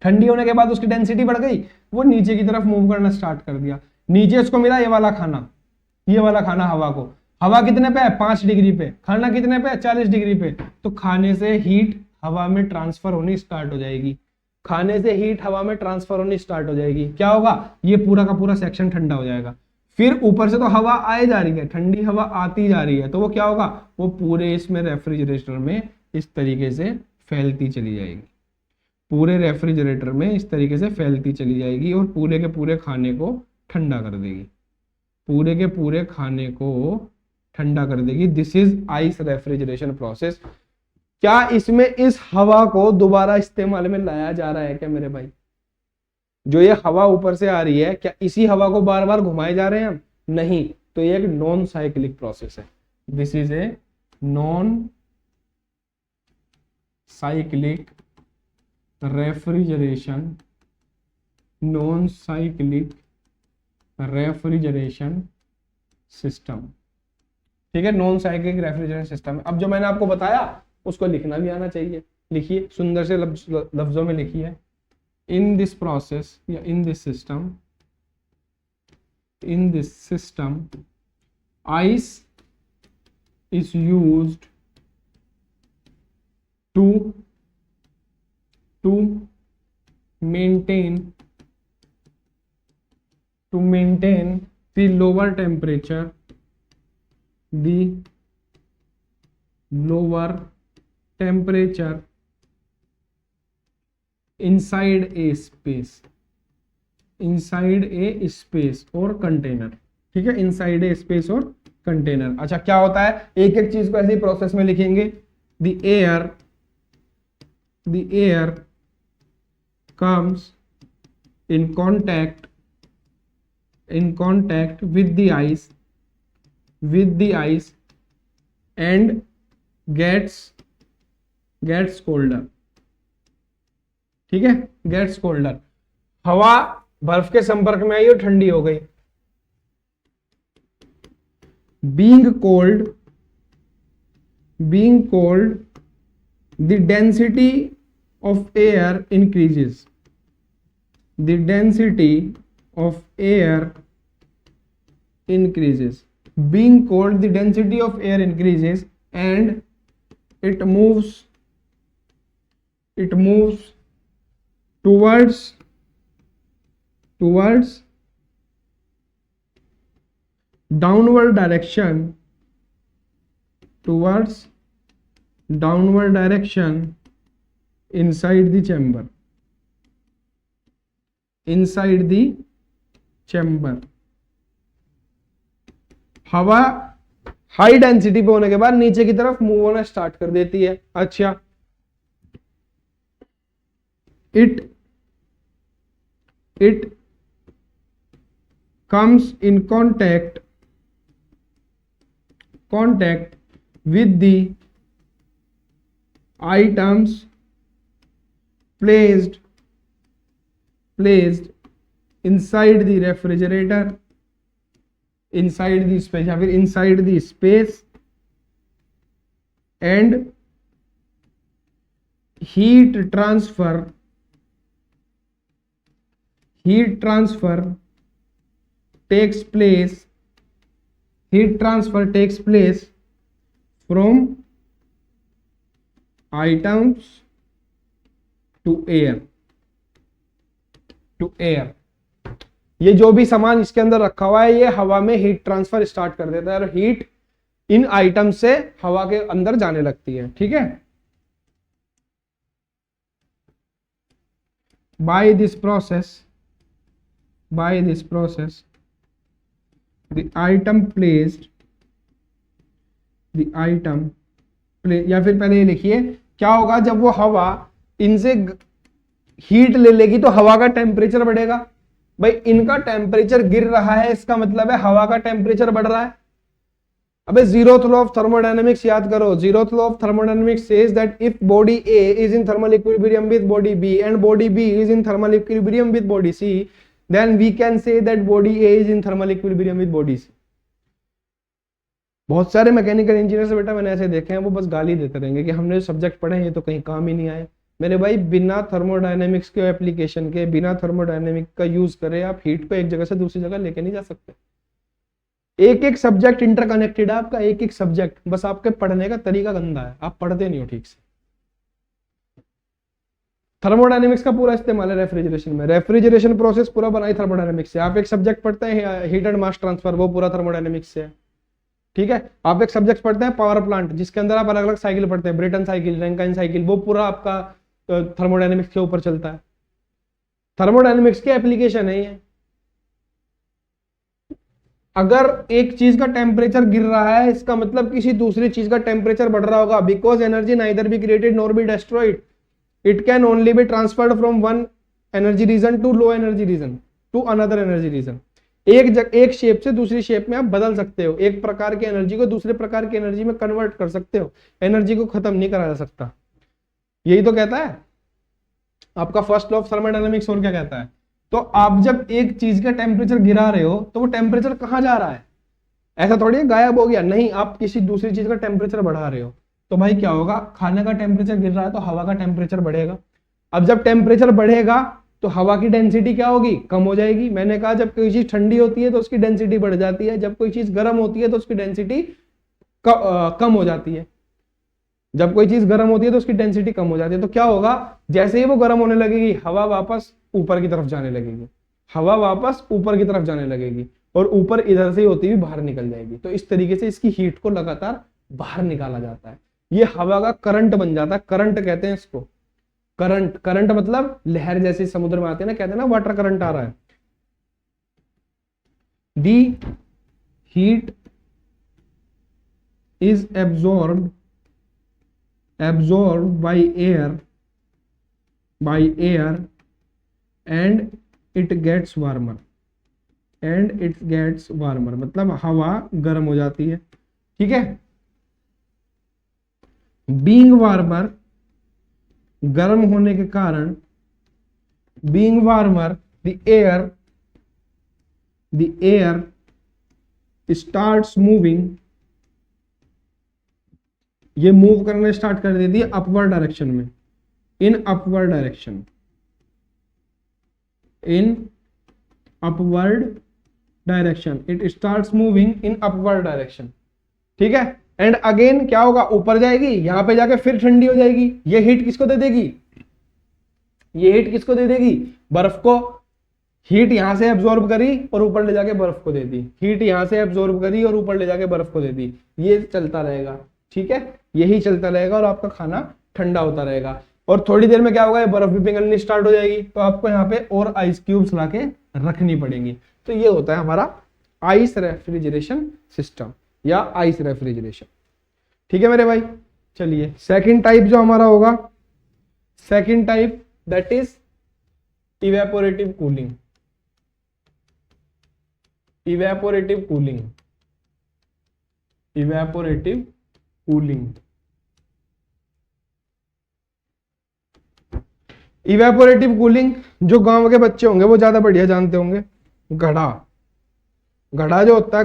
ठंडी होने के बाद उसकी डेंसिटी बढ़ गई, वो नीचे की तरफ मूव करना स्टार्ट कर दिया। नीचे उसको मिला ये वाला खाना, ये वाला खाना हवा को, हवा कितने पे है? 5 डिग्री पे, खाना कितने पे है? 40 डिग्री पे, तो खाने से हीट हवा में ट्रांसफर होनी स्टार्ट हो जाएगी, खाने से हीट हवा में ट्रांसफर होनी स्टार्ट हो जाएगी। क्या होगा? ये पूरा का पूरा सेक्शन ठंडा हो जाएगा। फिर ऊपर से तो हवा आए जा रही है, ठंडी हवा आती जा रही है, तो वो क्या होगा? वो पूरे इसमें रेफ्रिजरेटर में इस तरीके से फैलती चली जाएगी, पूरे रेफ्रिजरेटर में इस तरीके से फैलती चली जाएगी और पूरे के पूरे खाने को ठंडा कर देगी, पूरे के पूरे खाने को ठंडा कर देगी। This is ice refrigeration process. क्या इसमें इस हवा को दोबारा इस्तेमाल में लाया जा रहा है क्या मेरे भाई? जो ये हवा ऊपर से आ रही है, क्या इसी हवा को बार बार घुमाए जा रहे हैं हम? नहीं, तो ये एक नॉन साइक्लिक प्रोसेस है। This is a non cyclic refrigeration, non cyclic refrigeration system. ठीक है, नॉन साइक्लिक रेफ्रिजरेशन सिस्टम। अब जो मैंने आपको बताया उसको लिखना भी आना चाहिए, लिखिए, सुंदर से लफ्जों में लिखिए। In this process, yeah, in this system, ice is used to maintain the lower temperature, inside a space और कंटेनर। ठीक है, इनसाइड ए स्पेस और कंटेनर। अच्छा, क्या होता है? एक एक चीज को ऐसे ही प्रोसेस में लिखेंगे। The air comes in contact with the ice and gets colder. ठीक है, गेट्स कोल्डर, हवा बर्फ के संपर्क में आई और ठंडी हो गई। Being cold the density of air increases, the density of air increases. Being cold, the density of air increases and it moves towards downward direction inside the chamber. हवा हाई डेंसिटी पे होने के बाद नीचे की तरफ मूव होना start कर देती है। अच्छा, it comes in contact with the items placed inside the refrigerator, inside the space, या फिर inside the space, and heat transfer takes place from items to air. ये जो भी सामान इसके अंदर रखा हुआ है ये हवा में हीट ट्रांसफर स्टार्ट कर देता है और हीट इन आइटम से हवा के अंदर जाने लगती है। ठीक है, by this process the item placed या फिर पहले ये लिखिए क्या होगा, जब वो हवा इनसे हीट ले लेगी तो हवा का टेम्परेचर बढ़ेगा। भाई इनका टेम्परेचर गिर रहा है, इसका मतलब है हवा का टेम्परेचर बढ़ रहा है। अबे जीरोथ लॉ ऑफ थर्मोडायनेमिक्स याद करो। Zeroth law of thermodynamics says that if body A is in thermal equilibrium with body B and body B is in thermal equilibrium with body C, then we can say that body A is in thermal equilibrium with body C. बहुत सारे mechanical engineer से बेटा मैंने ऐसे देखे हैं, वो बस गाली देते रहेंगे कि हमने सब्जेक्ट पढ़े हैं ये तो कहीं काम ही नहीं आए। मेरे भाई बिना थर्मोडायनेमिक्स के एप्लीकेशन के, बिना थर्मोडायनेमिक का यूज करे आप हीट को एक जगह से दूसरी जगह लेके नहीं जा सकते। एक एक सब्जेक्ट इंटरकनेक्टेड है आपका, एक एक सब्जेक्ट, बस आपके पढ़ने का तरीका गंदा है, आप पढ़ते नहीं हो ठीक से। थर्मोडायनेमिक्स का पूरा इस्तेमाल है रेफ्रिजरेशन में, रेफ्रिजरेशन प्रोसेस पूरा बनाई थर्मोडायनेमिक्स से। आप एक सब्जेक्ट पढ़ते हैं हीट एंड मास ट्रांसफर, वो पूरा थर्मोडायनेमिक्स से है। ठीक है, आप एक सब्जेक्ट पढ़ते हैं पावर प्लांट, जिसके अंदर आप अलग अलग साइकिल पढ़ते हैं, ब्रेटन साइकिल, रैंकाइन साइकिल, वो पूरा आपका थर्मोडायनेमिक्स के ऊपर चलता है। थर्मोडायनेमिक्स की एप्लीकेशन है ये। अगर एक चीज का टेम्परेचर गिर रहा है इसका मतलब किसी दूसरी चीज का टेम्परेचर बढ़ रहा होगा। Because energy neither be created nor be destroyed, it can only be transferred from one energy region to low energy region to another energy region. एक शेप से दूसरी शेप में आप बदल सकते हो, एक प्रकार की एनर्जी को दूसरे प्रकार की एनर्जी में कन्वर्ट कर सकते हो, एनर्जी को खत्म नहीं करा जा सकता। यही तो कहता है आपका फर्स्ट लॉ ऑफ थर्मोडायनेमिक्स। और क्या कहता है? तो आप जब एक चीज का टेम्परेचर गिरा रहे हो तो वो टेम्परेचर कहां जा रहा है? ऐसा थोड़ी गायब हो गया, नहीं, आप किसी दूसरी चीज का टेम्परेचर बढ़ा रहे हो। तो भाई क्या होगा, खाने का टेम्परेचर गिर रहा है तो हवा का टेम्परेचर बढ़ेगा। अब जब टेम्परेचर बढ़ेगा तो हवा की डेंसिटी क्या होगी? कम हो जाएगी। मैंने कहा जब कोई चीज ठंडी होती है तो उसकी डेंसिटी बढ़ जाती है, जब कोई चीज गर्म होती है तो उसकी डेंसिटी कम हो जाती है। जब कोई चीज गर्म होती है तो उसकी डेंसिटी कम हो जाती है। तो क्या होगा, जैसे ही वो गर्म होने लगेगी हवा वापस ऊपर की तरफ जाने लगेगी, और ऊपर इधर से होती हुई बाहर निकल जाएगी। तो इस तरीके से इसकी हीट को लगातार बाहर निकाला जाता है। ये हवा का करंट बन जाता है, करंट कहते हैं इसको। करंट मतलब लहर जैसे समुद्र में आते हैं ना, कहते हैं ना वाटर करंट आ रहा है। The heat is absorbed by air and it gets warmer मतलब हवा गर्म हो जाती है। ठीक है, बीइंग वार्मर, गर्म होने के कारण, being warmer the air starts moving, ये मूव करना स्टार्ट कर देती है अपवर्ड डायरेक्शन में, in upward direction, in upward direction, it starts moving in upward direction. ठीक है, एंड अगेन क्या होगा, ऊपर जाएगी, यहां पे जाके फिर ठंडी हो जाएगी। ये हीट किसको दे देगी, ये हीट किसको दे देगी, बर्फ को। हीट यहां से एब्जॉर्ब करी और ऊपर ले जाके बर्फ को दे दी, हीट यहां से एब्जॉर्ब करी और ऊपर ले जाके बर्फ को दे दी। ये चलता रहेगा, ठीक है, यही चलता रहेगा और आपका खाना ठंडा होता रहेगा। और थोड़ी देर में क्या होगा, ये बर्फ भी पिघलनी स्टार्ट हो जाएगी, तो आपको यहाँ पे और आइस क्यूब्स लाके रखनी पड़ेंगी। तो ये होता है हमारा आइस रेफ्रिजरेशन सिस्टम या आइस रेफ्रिजरेशन। ठीक है मेरे भाई, चलिए सेकंड टाइप जो हमारा होगा, second type that is evaporative cooling. Evaporative cooling, evaporative cooling, evaporative cooling जो गांव के बच्चे होंगे वो ज्यादा बढ़िया जानते होंगे। घड़ा, घड़ा जो होता है,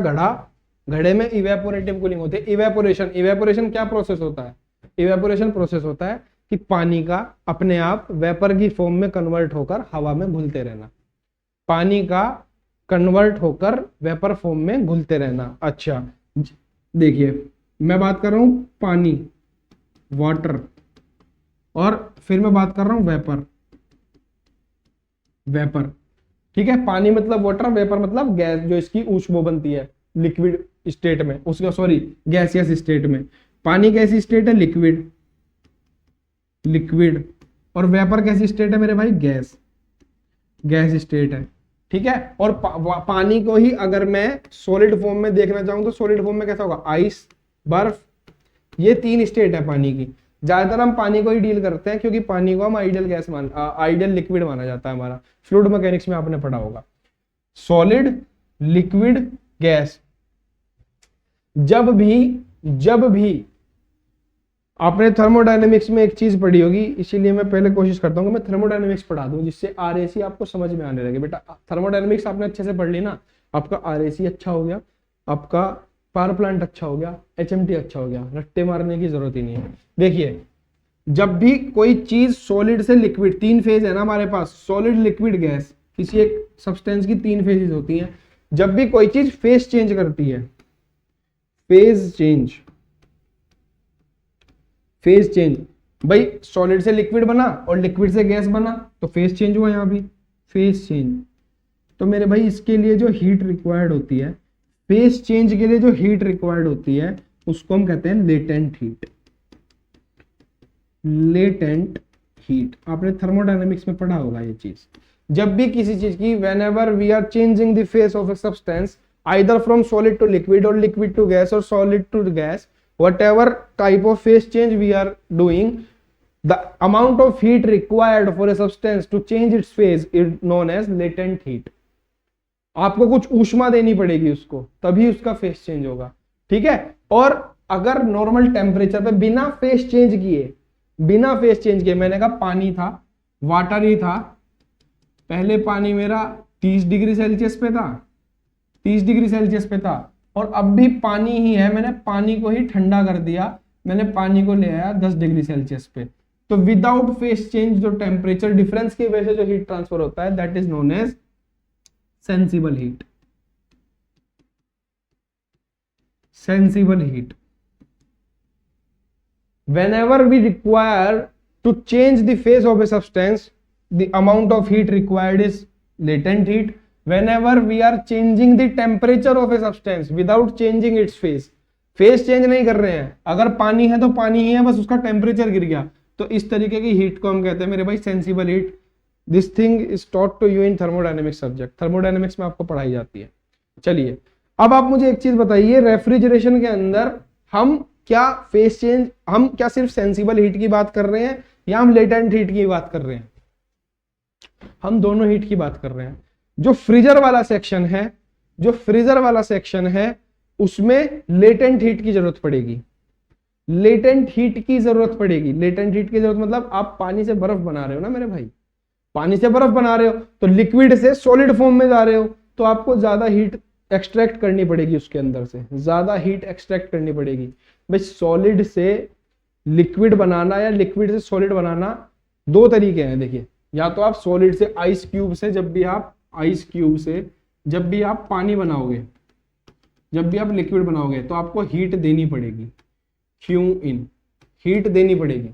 घड़े में इवेपोरेटिव कूलिंग होती है। इवेपोरेशन, इवेपोरेशन क्या प्रोसेस होता है, इवेपोरेशन प्रोसेस होता है कि पानी का अपने आप वेपर की फॉर्म में कन्वर्ट होकर हवा में घुलते रहना, पानी का कन्वर्ट होकर वेपर फॉर्म में घुलते रहना। अच्छा देखिए, मैं बात कर रहा हूं पानी, वाटर, और फिर मैं बात कर रहा हूं वेपर, वेपर। ठीक है, पानी मतलब वाटर, वेपर मतलब गैस जो इसकी ऊष्मा बनती है लिक्विड स्टेट में, उसका सॉरी गैसियस स्टेट में। पानी कैसी स्टेट है, लिक्विड, लिक्विड। और वेपर कैसी स्टेट है मेरे भाई, गैस, गैस स्टेट है। ठीक है, और पानी को ही अगर मैं सॉलिड फॉर्म में देखना चाहूं तो सॉलिड फॉर्म में कैसा होगा, आइस, बर्फ, ये तीन स्टेट है पानी की। ज्यादातर हम पानी को ही डील करते हैं क्योंकि पानी को हम आइडियल गैस आइडियल लिक्विड माना जाता है। हमारा फ्लूइड मैकेनिक्स में आपने पढ़ा होगा, सॉलिड, लिक्विड, गैस। जब भी आपने थर्मोडायनेमिक्स में एक चीज पढ़ी होगी, इसीलिए मैं पहले कोशिश करता हूँ कि मैं थर्मोडायनेमिक्स पढ़ा दूं जिससे आरएसी आपको समझ में आने लगे। बेटा थर्मोडायनेमिक्स आपने अच्छे से पढ़ ली ना, आपका आरएसी अच्छा हो गया, आपका पावर प्लांट अच्छा हो गया, एचएमटी अच्छा हो गया, रट्टे मारने की जरूरत ही नहीं है। देखिए, जब भी कोई चीज सॉलिड से लिक्विड, तीन फेज है ना हमारे पास, सॉलिड, लिक्विड, गैस, किसी एक सब्सटेंस की तीन फेजेस होती हैं। जब भी कोई चीज फेज चेंज करती है, फेज चेंज, फेज चेंज, भाई सॉलिड से लिक्विड बना और लिक्विड से गैस बना तो फेज चेंज हुआ, यहां भी फेज चेंज। तो मेरे भाई इसके लिए जो हीट रिक्वायर्ड होती है, फेज चेंज के लिए जो हीट रिक्वायर्ड होती है, उसको हम कहते हैं लेटेंट हीट। लेटेंट हीट आपने थर्मोडायनेमिक्स में पढ़ा होगा ये चीज। जब भी किसी चीज की, whenever we are changing the phase of a substance either from solid to liquid or liquid to gas or solid to gas, whatever type of phase change we are doing, the amount of heat required for a substance to change its phase is known as latent heat. आपको कुछ ऊष्मा देनी पड़ेगी उसको, तभी उसका face change होगा। ठीक है, और अगर नॉर्मल टेम्परेचर पे बिना फेस चेंज किए, बिना फेस चेंज किए, मैंने कहा पानी था, वाटर ही था, पहले पानी मेरा 30 डिग्री सेल्सियस पे था, 30 डिग्री सेल्सियस पे था, और अब भी पानी ही है, मैंने पानी को ही ठंडा कर दिया, मैंने पानी को ले आया 10 डिग्री सेल्सियस पे। तो विदाउट फेस चेंज जो टेम्परेचर डिफरेंस की वजह से जो हीट ट्रांसफर होता है, that is known as sensible heat. Sensible heat, whenever we require to change the phase of a substance, the amount of heat required is latent heat. Whenever we are changing the temperature of a substance without changing its phase, phase change नहीं कर रहे हैं, अगर पानी है तो पानी ही है, बस उसका टेम्परेचर गिर गया, तो इस तरीके की हीट को हम कहते हैं मेरे भाई sensible heat. This thing is taught to you in thermodynamics subject, thermodynamics में आपको पढ़ाई जाती है। चलिए अब आप मुझे एक चीज बताइए, रेफ्रिजरेशन के अंदर हम क्या फेस चेंज, हम क्या सिर्फ सेंसिबल हीट की बात कर रहे हैं या हम लेटेंट हीट की बात कर रहे हैं? हम दोनों हीट की बात कर रहे हैं। जो फ्रीजर वाला सेक्शन है, जो फ्रीजर वाला सेक्शन है, उसमें लेटेंट हीट की जरूरत पड़ेगी। लेटेंट हीट की जरूरत पड़ेगी। लेटेंट हीट की जरूरत मतलब आप पानी से बर्फ बना रहे हो ना मेरे भाई, पानी से बर्फ बना रहे हो तो लिक्विड से सॉलिड फॉर्म में जा रहे हो, तो आपको ज्यादा हीट एक्सट्रैक्ट करनी पड़ेगी, उसके अंदर से ज्यादा हीट एक्सट्रैक्ट करनी पड़ेगी। भाई सॉलिड से लिक्विड बनाना या लिक्विड से सॉलिड बनाना दो तरीके हैं। देखिए, या तो आप सॉलिड से आइस क्यूब से, जब भी आप आइस क्यूब से जब भी आप पानी बनाओगे, जब भी आप लिक्विड बनाओगे तो आपको हीट देनी पड़ेगी, क्यू इन हीट देनी पड़ेगी।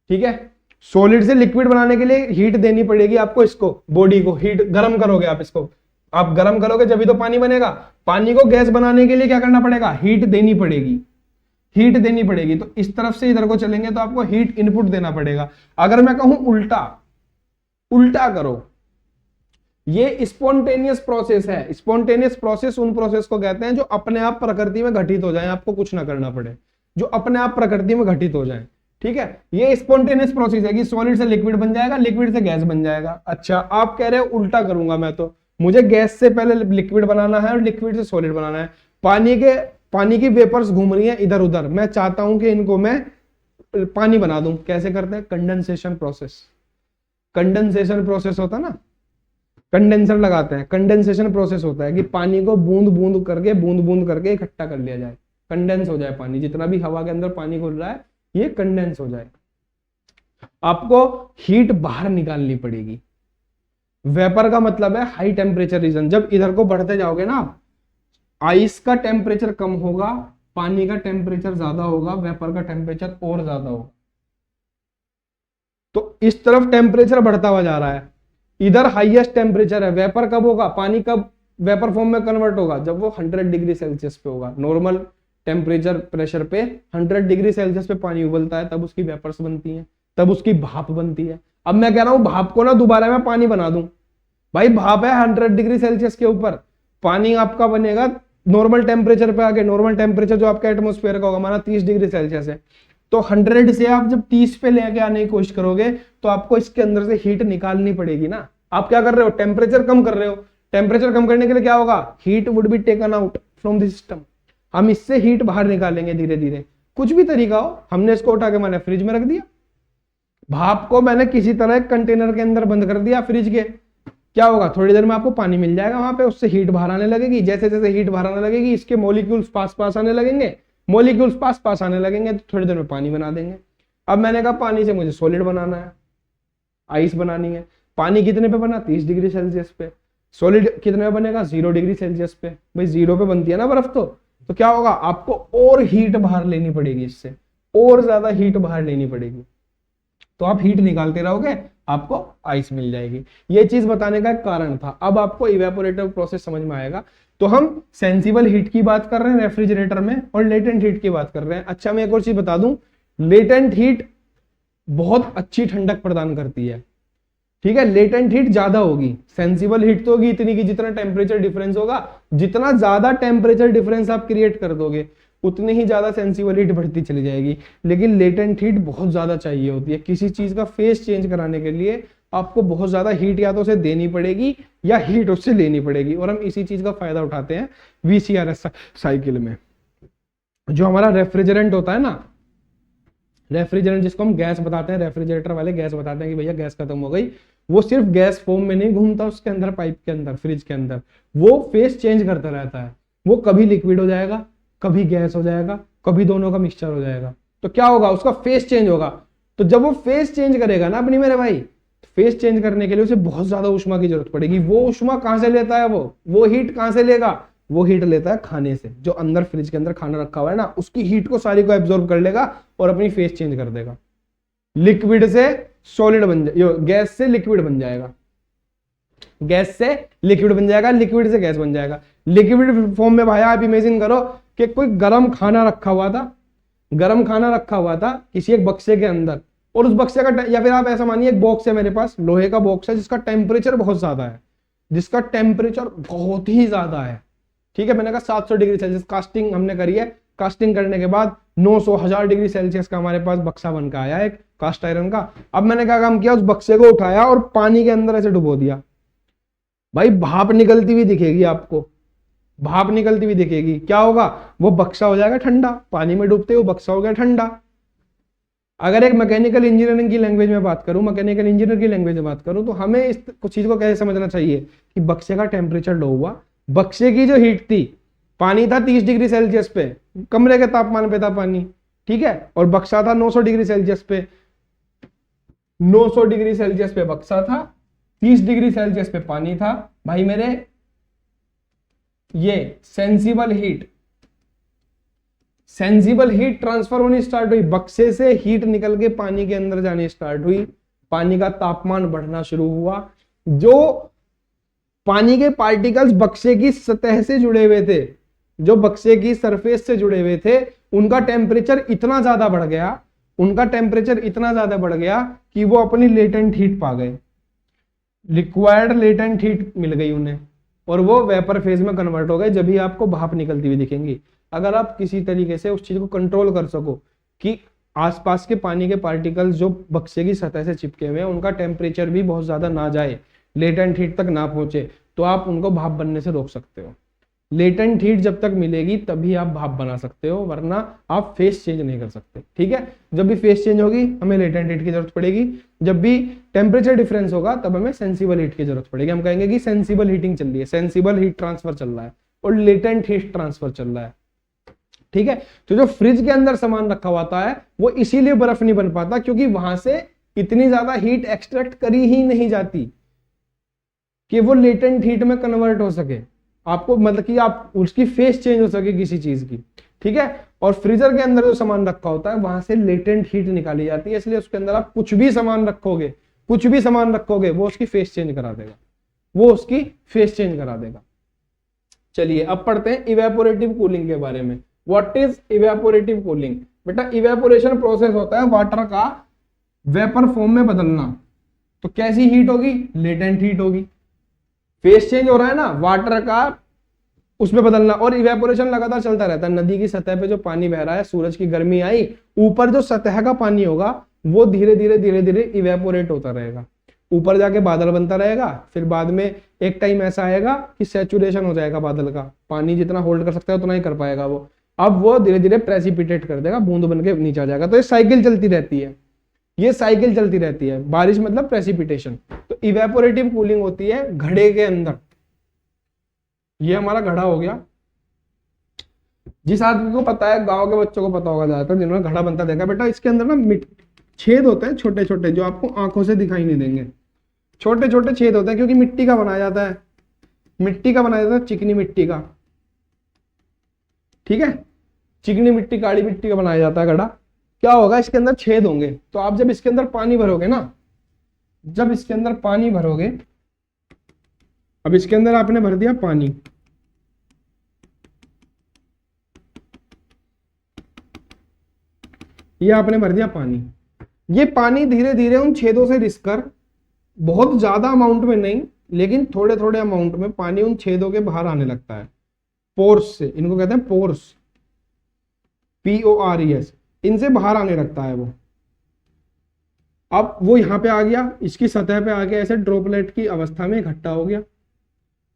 ठीक है, सॉलिड से लिक्विड बनाने के लिए हीट देनी पड़ेगी आपको, इसको बॉडी को हीट गर्म करोगे आप, इसको आप गर्म करोगे जब भी तो पानी बनेगा। पानी को गैस बनाने के लिए क्या करना पड़ेगा, हीट देनी पड़ेगी, हीट देनी पड़ेगी। तो इस तरफ से इधर को चलेंगे तो आपको हीट इनपुट देना पड़ेगा। अगर मैं कहूं उल्टा, उल्टा करो, ये स्पॉन्टेनियस प्रोसेस है। स्पॉन्टेनियस प्रोसेस उन प्रोसेस को कहते हैं जो अपने आप प्रकृति में घटित हो जाए, आपको कुछ ना करना पड़े, जो अपने आप प्रकृति में घटित हो जाए। ठीक है, ये स्पॉन्टेनियस प्रोसेस है कि सॉलिड से लिक्विड बन जाएगा, लिक्विड से गैस बन जाएगा। अच्छा, आप कह रहे हो उल्टा करूंगा मैं, तो मुझे गैस से पहले लिक्विड बनाना है और लिक्विड से सॉलिड बनाना है। पानी की वेपर्स घूम रही हैं इधर उधर, मैं चाहता हूं कि इनको मैं पानी बना दूं। कैसे करते हैं, कंडेंसेशन प्रोसेस। कंडेंसेशन प्रोसेस होता है ना, कंडेंसर लगाते हैं, कंडेंसेशन प्रोसेस होता है कि पानी को बूंद बूंद करके इकट्ठा कर लिया जाए, कंडेंस हो जाए पानी, जितना भी हवा के अंदर पानी घुल रहा है ये कंडेंस हो जाए। आपको हीट बाहर निकालनी पड़ेगी। वेपर का मतलब है हाई टेम्परेचर रीजन। जब इधर को बढ़ते जाओगे ना, आइस का टेम्परेचर कम होगा, पानी का टेम्परेचर ज्यादा होगा, वेपर का टेम्परेचर और ज्यादा होगा। तो इस तरफ टेम्परेचर बढ़ता हुआ जा रहा है, इधर हाईएस्ट टेम्परेचर है। वेपर कब होगा, पानी कब वेपर फॉर्म में कन्वर्ट होगा, जब वो 100 डिग्री सेल्सियस पे होगा। नॉर्मल टेम्परेचर प्रेशर पे 100 डिग्री सेल्सियस पे पानी उबलता है, तब उसकी वेपर्स बनती हैं, तब उसकी भाप बनती है। अब मैं कह रहा हूं भाप को ना दोबारा मैं पानी बना दूं, भाई भाप है 100 डिग्री सेल्सियस के ऊपर, पानी आपका बनेगा नॉर्मल टेम्परेचर पे आके। नॉर्मल टेम्परेचर जो आपका एटमोस्फेयर का होगा, माना 30 डिग्री सेल्सियस है, तो 100 से आप जब 30 पे लेके आने की कोशिश करोगे तो आपको इसके अंदर से हीट निकालनी पड़ेगी ना। आप क्या कर रहे हो, टेम्परेचर कम कर रहे हो। टेम्परेचर कम करने के लिए क्या होगा, heat would be taken out from the system. हम इससे हीट बाहर निकालेंगे धीरे धीरे, कुछ भी तरीका हो। हमने इसको उठा के मैंने फ्रिज में रख दिया, भाप को मैंने किसी तरह कंटेनर के अंदर बंद कर दिया फ्रिज के, क्या होगा, थोड़ी देर में आपको पानी मिल जाएगा वहां पे, उससे हीट बाहर आने लगेगी। जैसे जैसे हीट बाहर आने लगेगी, इसके मॉलिक्यूल्स पास पास आने लगेंगे, मॉलिक्यूल्स पास पास आने लगेंगे, तो थोड़ी देर में पानी बना देंगे। अब मैंने कहा पानी से मुझे सॉलिड बनाना है, आइस बनानी है। पानी कितने पे बना, 30 डिग्री सेल्सियस पे। सॉलिड कितने पे बनेगा, 0 डिग्री सेल्सियस पे। भाई 0 पे बनती है ना बर्फ, तो क्या होगा, आपको और हीट बाहर लेनी पड़ेगी, इससे और ज्यादा हीट बाहर लेनी पड़ेगी। तो आप हीट निकालते रहोगे, आपको आइस मिल जाएगी। ये चीज बताने का एक कारण था। अब आपको इवेपोरेटिव प्रोसेस समझ में आएगा। तो हम सेंसिबल हीट की बात कर रहे हैं रेफ्रिजरेटर में, और लेटेंट हीट की बात कर रहे हैं। अच्छा, मैं एक और चीज बता दूं, लेटेंट हीट बहुत अच्छी ठंडक प्रदान करती है। ठीक है, लेटेंट हीट ज्यादा होगी, सेंसिबल हीट तो होगी इतनी कि जितना टेम्परेचर डिफरेंस होगा, जितना ज्यादा टेम्परेचर डिफरेंस आप क्रिएट कर दोगे उतनी ही ज्यादा सेंसिबल हीट बढ़ती चली जाएगी। लेकिन लेटेंट हीट बहुत ज्यादा चाहिए होती है। किसी चीज का फेस चेंज कराने के लिए आपको बहुत ज्यादा हीट या तो उसे देनी पड़ेगी या हीट उससे लेनी पड़ेगी, और हम इसी चीज का फायदा उठाते हैं VCRS साइकिल में। जो हमारा रेफ्रिजरेंट होता है ना, रेफ्रिजरेंट जिसको हम गैस बताते हैं, रेफ्रिजरेटर वाले गैस बताते हैं कि भैया गैस खत्म हो गई, वो सिर्फ गैस फॉर्म में नहीं घूमता उसके अंदर, पाइप के अंदर, फ्रिज के अंदर, वो फेस चेंज करता रहता है। वो कभी लिक्विड हो जाएगा, कभी गैस हो जाएगा, कभी दोनों का मिक्सचर हो जाएगा। तो क्या होगा, उसका फेस चेंज होगा। तो जब वो फेस चेंज करेगा ना अपनी मेरे भाई, फेस चेंज करने के लिए उसे बहुत ज्यादा ऊष्मा की जरूरत पड़ेगी। वो ऊष्मा कहां से लेता है, वो हीट कहां से लेगा, वो हीट लेता है खाने से। जो अंदर फ्रिज के अंदर खाना रखा हुआ है ना, उसकी हीट को सारी को एब्जॉर्ब कर लेगा और अपनी फेस चेंज कर देगा। लिक्विड से सॉलिड बन जाएगा, गैस से लिक्विड बन जाएगा, गैस से लिक्विड बन जाएगा, लिक्विड से गैस बन जाएगा। लिक्विड फॉर्म में भाई आप इमेजिन करो कि कोई गर्म खाना रखा हुआ था, गर्म खाना रखा हुआ था किसी एक बक्से के अंदर, और उस बक्से का, या फिर आप ऐसा मानिए एक बॉक्स है मेरे पास, लोहे का बॉक्स है जिसका टेम्परेचर बहुत ज्यादा है, जिसका टेम्परेचर बहुत ही ज्यादा है। ठीक है, मैंने कहा 700 डिग्री सेल्सियस कास्टिंग हमने करी है। कास्टिंग करने के बाद 900 1000 डिग्री सेल्सियस का हमारे पास बक्सा बन के आया एक कास्ट आयरन का। अब मैंने क्या काम किया, उस बक्से को उठाया और पानी के अंदर ऐसे डुबो दिया। भाई भाप निकलती हुई दिखेगी आपको, भाप निकलती हुई दिखेगी, क्या होगा, वो बक्सा हो जाएगा ठंडा, पानी में डूबते हुए बक्सा हो गया ठंडा। अगर एक मैकेनिकल इंजीनियरिंग की लैंग्वेज में बात करूं, मैकेनिकल इंजीनियर की लैंग्वेज में बात करूं, तो हमें इस कुछ चीज को कैसे समझना चाहिए कि बक्से का टेम्परेचर लो हुआ, बक्से की जो हीट थी, पानी था 30 डिग्री सेल्सियस पे, कमरे के तापमान पे था पानी, ठीक है, और बक्सा था 900 डिग्री सेल्सियस पे, 900 डिग्री सेल्सियस पे बक्सा था, 30 डिग्री सेल्सियस पे पानी था। भाई मेरे ये सेंसिबल हीट ट्रांसफर होनी स्टार्ट हुई, बक्से से हीट निकल के पानी के अंदर जानी स्टार्ट हुई, पानी का तापमान बढ़ना शुरू हुआ। जो पानी के पार्टिकल्स बक्से की सतह से जुड़े हुए थे, जो बक्से की सरफेस से जुड़े हुए थे, उनका टेम्परेचर इतना ज्यादा बढ़ गया, कि वो अपनी लेटेंट हीट पा गए, रिक्वायर्ड लेटेंट हीट मिल गई उन्हें, और वो वेपर फेज में कन्वर्ट हो गए। जब भी आपको भाप निकलती हुई दिखेंगी, अगर आप किसी तरीके से उस चीज को कंट्रोल कर सको कि आसपास के पानी के पार्टिकल्स जो बक्से की सतह से चिपके हुए हैं, उनका टेम्परेचर भी बहुत ज्यादा ना जाए, लेटेंट हीट तक ना पहुंचे, तो आप उनको भाप बनने से रोक सकते हो। लेटेंट हीट जब तक मिलेगी तभी आप भाप बना सकते हो, वरना आप फेस चेंज नहीं कर सकते, ठीक है। जब भी फेस चेंज होगी हमें लेटेंट हीट की जरूरत पड़ेगी, जब भी टेम्परेचर डिफरेंस होगा तब हमें सेंसिबल हीट की जरूरत पड़ेगी। हम कहेंगे कि सेंसिबल हीटिंग चल रही है, सेंसिबल हीट ट्रांसफर चल रहा है और लेटेंट हीट ट्रांसफर चल रहा है, ठीक है। तो जो फ्रिज के अंदर सामान रखा होता है वो इसीलिए बर्फ नहीं बन पाता, क्योंकि वहां से इतनी ज्यादा हीट एक्सट्रैक्ट करी ही नहीं जाती कि वो लेटेंट हीट में कन्वर्ट हो सके, आपको मतलब कि आप उसकी फेस चेंज हो सके किसी चीज की, ठीक है। और फ्रीजर के अंदर जो सामान रखा होता है वहां से लेटेंट हीट निकाली जाती है, इसलिए उसके अंदर आप कुछ भी सामान रखोगे वो उसकी फेस चेंज करा देगा, चलिए अब पढ़ते हैं इवेपोरेटिव कूलिंग के बारे में। What is evaporative cooling? बेटा इवेपोरेशन प्रोसेस होता है वाटर का वेपर फॉर्म में बदलना। तो कैसी हीट होगी? लेटेंट हीट होगी। फेस चेंज हो रहा है ना वाटर का, उसमें बदलना, और इवेपोरेशन लगातार चलता रहता है। नदी की सतह पे जो पानी बह रहा है, सूरज की गर्मी आई, ऊपर जो सतह का पानी होगा वो धीरे धीरे इवेपोरेट होता रहेगा, ऊपर जाके बादल बनता रहेगा। फिर बाद में एक टाइम ऐसा आएगा कि सैचुरेशन हो जाएगा बादल का, पानी जितना होल्ड कर सकता है उतना ही कर पाएगा वो, अब वो धीरे धीरे प्रेसिपिटेट कर देगा, बूंद बन के नीचे आ जाएगा। तो ये साइकिल चलती रहती है, बारिश मतलब प्रेसिपिटेशन। तो इवेपोरेटिव कूलिंग होती है घड़े के अंदर। ये हमारा घड़ा हो गया। जिस आदमी को पता है, गांव के बच्चों को पता होगा ज्यादातर, जिन्होंने घड़ा बनता देखा, बेटा इसके अंदर ना छेद होते हैं छोटे छोटे, जो आपको आंखों से दिखाई नहीं देंगे। छोटे छोटे छेद होते हैं क्योंकि मिट्टी का बनाया जाता है, चिकनी मिट्टी का, ठीक है, चिकनी मिट्टी काली मिट्टी का बनाया जाता है घड़ा। क्या होगा, इसके अंदर छेद होंगे। तो आप जब इसके अंदर पानी भरोगे ना, अब इसके अंदर आपने भर दिया पानी, ये आपने भर दिया पानी, ये पानी धीरे धीरे उन छेदों से रिसकर, बहुत ज्यादा अमाउंट में नहीं लेकिन थोड़े थोड़े अमाउंट में पानी उन छेदों के बाहर आने लगता है, पोर्स से, इनको कहते हैं पोर्स, PORES, इनसे बाहर आने लगता है वो। अब वो यहां पे आ गया, इसकी सतह पे आके ऐसे ड्रॉपलेट की अवस्था में इकट्ठा हो गया,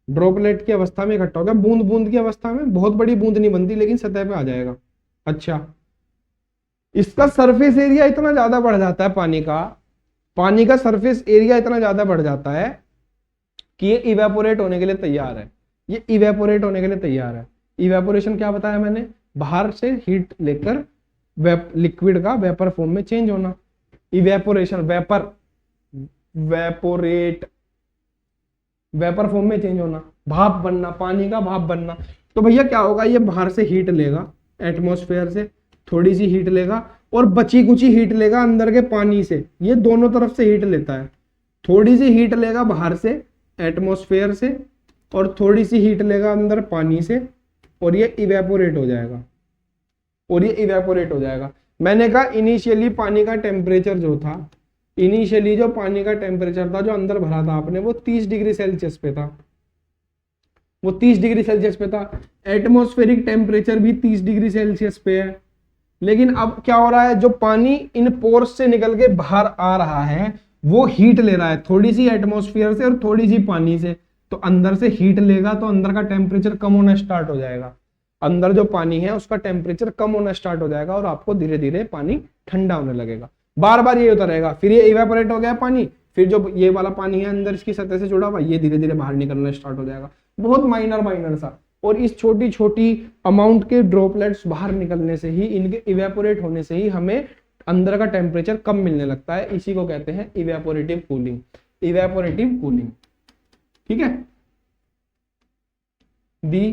बूंद बूंद की अवस्था में, बहुत बड़ी बूंद नहीं बनती लेकिन सतह पे आ जाएगा। अच्छा, इसका सरफेस एरिया इतना ज्यादा बढ़ जाता है, पानी का सरफेस एरिया इतना ज्यादा बढ़ जाता है कि ये इवेपोरेट होने के लिए तैयार है। इवेपोरेशन क्या बताया मैंने? बाहर से हीट लेकर लिक्विड का वेपर फॉर्म में चेंज होना। इवेपोरेशन, वेपर फॉर्म में चेंज होना, भाप बनना, पानी का भाप बनना। तो भैया क्या होगा, ये बाहर से हीट लेगा, एटमॉस्फेयर से थोड़ी सी हीट लेगा और बची कुची हीट लेगा अंदर के पानी से। ये दोनों तरफ से हीट लेता है, थोड़ी सी हीट लेगा बाहर से एटमॉस्फेयर से और थोड़ी सी हीट लेगा अंदर पानी से, और ये इवेपोरेट हो जाएगा। मैंने कहा इनिशियली पानी का टेम्परेचर जो जो अंदर भरा था आपने, वो 30 डिग्री सेल्सियस पे था। एटमॉस्फेरिक टेम्परेचर भी 30 डिग्री सेल्सियस पे है। लेकिन अब क्या हो रहा है, जो पानी इन पोर्स से निकल के बाहर आ रहा है वो हीट ले रहा है, थोड़ी सी एटमॉस्फेयर से और थोड़ी सी पानी से। तो अंदर से हीट लेगा तो अंदर का टेम्परेचर कम होना स्टार्ट हो जाएगा, अंदर जो पानी है उसका टेम्परेचर कम होना स्टार्ट हो जाएगा और आपको धीरे धीरे पानी ठंडा होने लगेगा। बार बार ये होता रहेगा, फिर ये इवेपोरेट हो गया पानी, फिर जो ये वाला पानी है अंदर इसकी सतह से जुड़ा हुआ ये धीरे धीरे बाहर निकलना स्टार्ट हो जाएगा। बहुत माइनर सा, और इस छोटी छोटी अमाउंट के ड्रॉपलेट्स बाहर निकलने से ही, इनके इवेपोरेट होने से ही हमें अंदर का टेम्परेचर कम मिलने लगता है। इसी को कहते हैं इवेपोरेटिव कूलिंग, इवेपोरेटिव कूलिंग। ठीक है। बी,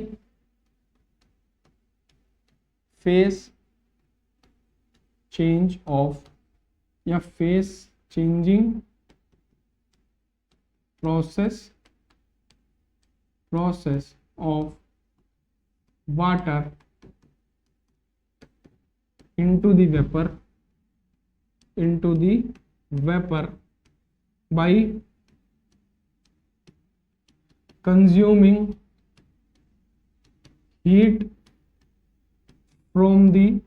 फेस चेंज ऑफ या face changing process of water into the vapor by consuming heat from the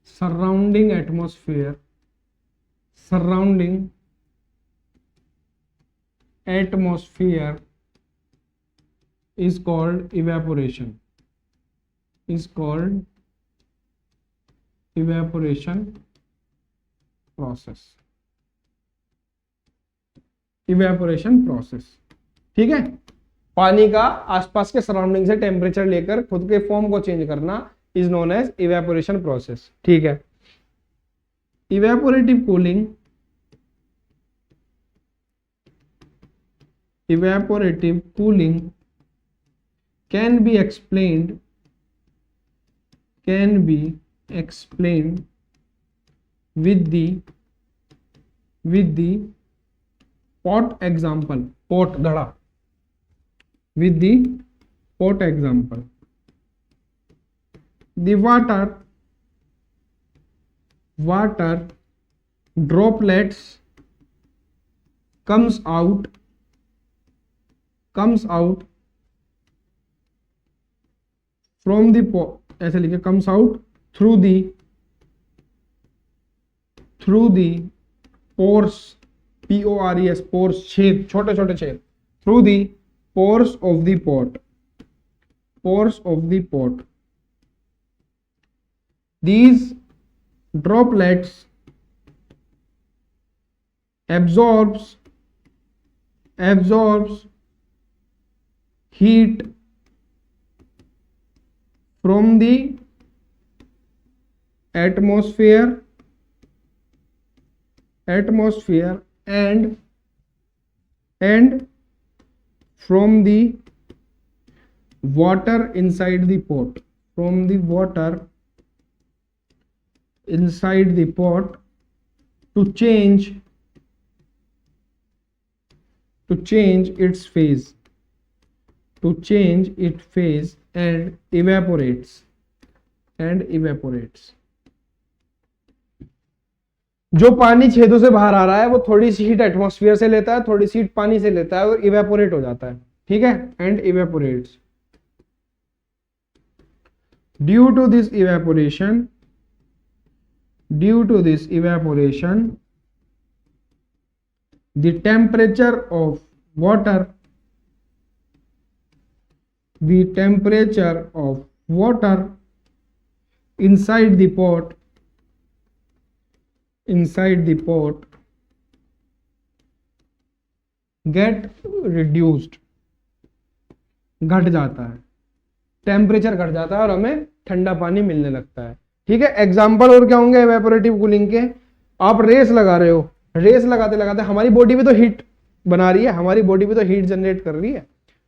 surrounding atmosphere is called evaporation, process, evaporation process। ठीक है। पानी का आसपास के सराउंडिंग से टेम्परेचर लेकर खुद के फॉर्म को चेंज करना is known as evaporation process. ठीक है। Evaporative cooling, can be explained with the pot example, pot घड़ा, with the pot example। the water droplets comes out from the pot, ऐसे लिखे, comes out through the pores, pores, pores, छेद, छोटे छोटे छेद, through the pores of the pot। these droplets absorbs heat from the atmosphere and from the water inside the pot, to change its phase, and evaporates। जो पानी छेदों से बाहर आ रहा है वो थोड़ी सी हीट एटमॉस्फेयर से लेता है, थोड़ी सी हीट पानी से लेता है और इवेपोरेट हो जाता है। ठीक है। And evaporates. Due to this evaporation the temperature of water inside the pot get reduced, घट जाता है, टेम्परेचर घट जाता है और हमें ठंडा पानी मिलने लगता है। ठीक है। एग्जाम्पल और क्या होंगे इवेपोरेटिव कूलिंग के? आप रेस लगा रहे हो, रेस लगाते लगाते हमारी बॉडी भी तो हीट बना रही है, हमारी बॉडी भी तो हीट जनरेट कर रही है।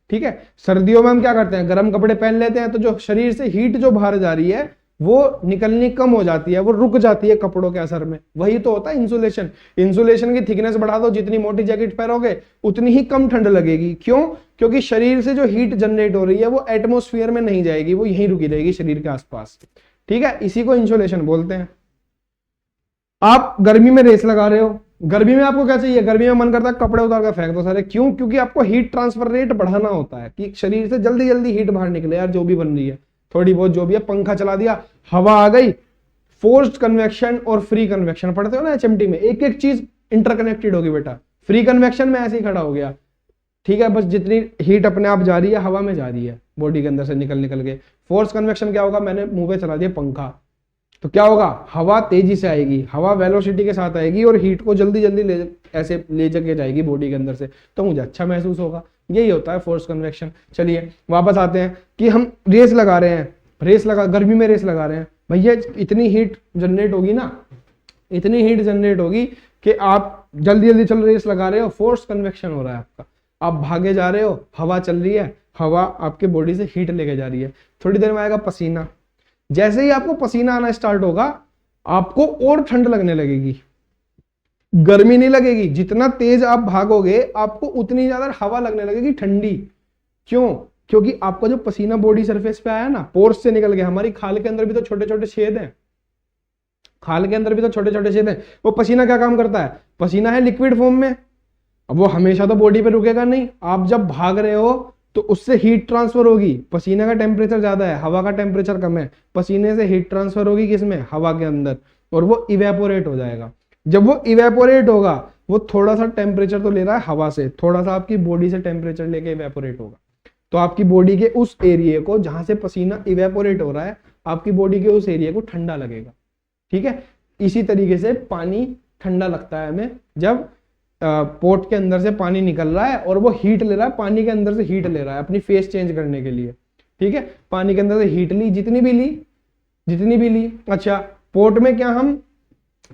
ठीक है। सर्दियों में हम क्या करते हैं, गर्म कपड़े पहन लेते हैं तो जो शरीर से हीट जो बाहर जा रही है वो निकलनी कम हो जाती है, वो रुक जाती है कपड़ों के असर में। वही तो होता है इंसुलेशन। इंसुलेशन की थिकनेस बढ़ा दो, जितनी मोटी जैकेट पहनोगे उतनी ही कम ठंड लगेगी। क्यों? क्योंकि शरीर से जो हीट जनरेट हो रही है वो एटमॉस्फेयर में नहीं जाएगी, वो यहीं रुकी रहेगी शरीर के आसपास। ठीक है। इसी को इंसुलेशन बोलते हैं। आप गर्मी में रेस लगा रहे हो, गर्मी में आपको क्या चाहिए? गर्मी में मन करता है कपड़े उतार कर फेंक दो सारे। क्यों? क्योंकि आपको हीट ट्रांसफर रेट बढ़ाना होता है कि शरीर से जल्दी जल्दी हीट बाहर निकले यार, जो भी बन रही है थोड़ी बहुत जो भी है। पंखा चला दिया, हवा आ गई। फोर्स्ड कन्वेक्शन और फ्री कन्वेक्शन पढ़ते हो ना एचएमटी में, एक एक चीज इंटरकनेक्टेड होगी बेटा। फ्री कन्वेक्शन में ऐसे ही खड़ा हो गया, ठीक है, बस जितनी हीट अपने आप जा रही है हवा में जा रही है बॉडी के अंदर से निकल निकल के। फोर्स कन्वेक्शन क्या होगा, मैंने मुंह पे चला दिया पंखा, तो क्या होगा, हवा तेजी से आएगी, हवा वेलोसिटी के साथ आएगी और हीट को जल्दी जल्दी ऐसे ले जाके जाएगी बॉडी के अंदर से, तो मुझे अच्छा महसूस होगा। यही होता है फोर्स कन्वेक्शन। चलिए वापस आते हैं कि हम रेस लगा रहे हैं, गर्मी में रेस लगा रहे हैं, भैया इतनी हीट जनरेट होगी ना, इतनी हीट जनरेट होगी कि आप जल्दी जल्दी चल रेस लगा रहे हो, फोर्स कन्वेक्शन हो रहा है आपका, आप भागे जा रहे हो, हवा चल रही है, हवा आपके बॉडी से हीट लेके जा रही है। थोड़ी देर में आएगा पसीना, जैसे ही आपको पसीना आना स्टार्ट होगा आपको और ठंड लगने लगेगी, गर्मी नहीं लगेगी। जितना तेज आप भागोगे आपको उतनी ज्यादा हवा लगने लगेगी ठंडी। क्यों? क्योंकि आपका जो पसीना बॉडी सरफेस पे आया ना, पोर्स से निकल गया, हमारी खाल के अंदर भी तो छोटे छोटे छेद हैं, खाल के अंदर भी तो छोटे छोटे छेद हैं। वो पसीना क्या काम करता है, पसीना है लिक्विड फॉर्म में, अब वो हमेशा तो बॉडी पे रुकेगा नहीं, आप जब भाग रहे हो तो उससे हीट ट्रांसफर होगी। पसीने का टेम्परेचर ज्यादा है, हवा का टेम्परेचर कम है, पसीने से हीट ट्रांसफर होगी किसमें, हवा के अंदर, और वो इवेपोरेट हो जाएगा। जब वो इवेपोरेट होगा, वो थोड़ा सा टेम्परेचर तो ले रहा है हवा से, थोड़ा सा आपकी बॉडी से टेम्परेचर लेके इवेपोरेट होगा, तो आपकी बॉडी के उस एरिया को जहां से पसीना इवेपोरेट हो रहा है, आपकी बॉडी के उस एरिया को ठंडा लगेगा। ठीक है, इसी तरीके से पानी ठंडा लगता है हमें जब पोर्ट के अंदर से पानी निकल रहा है और वो हीट ले रहा है, पानी के अंदर से हीट ले रहा है अपनी फेस चेंज करने के लिए। ठीक है, पानी के अंदर से हीट ली, जितनी भी ली। अच्छा, पोर्ट में क्या हम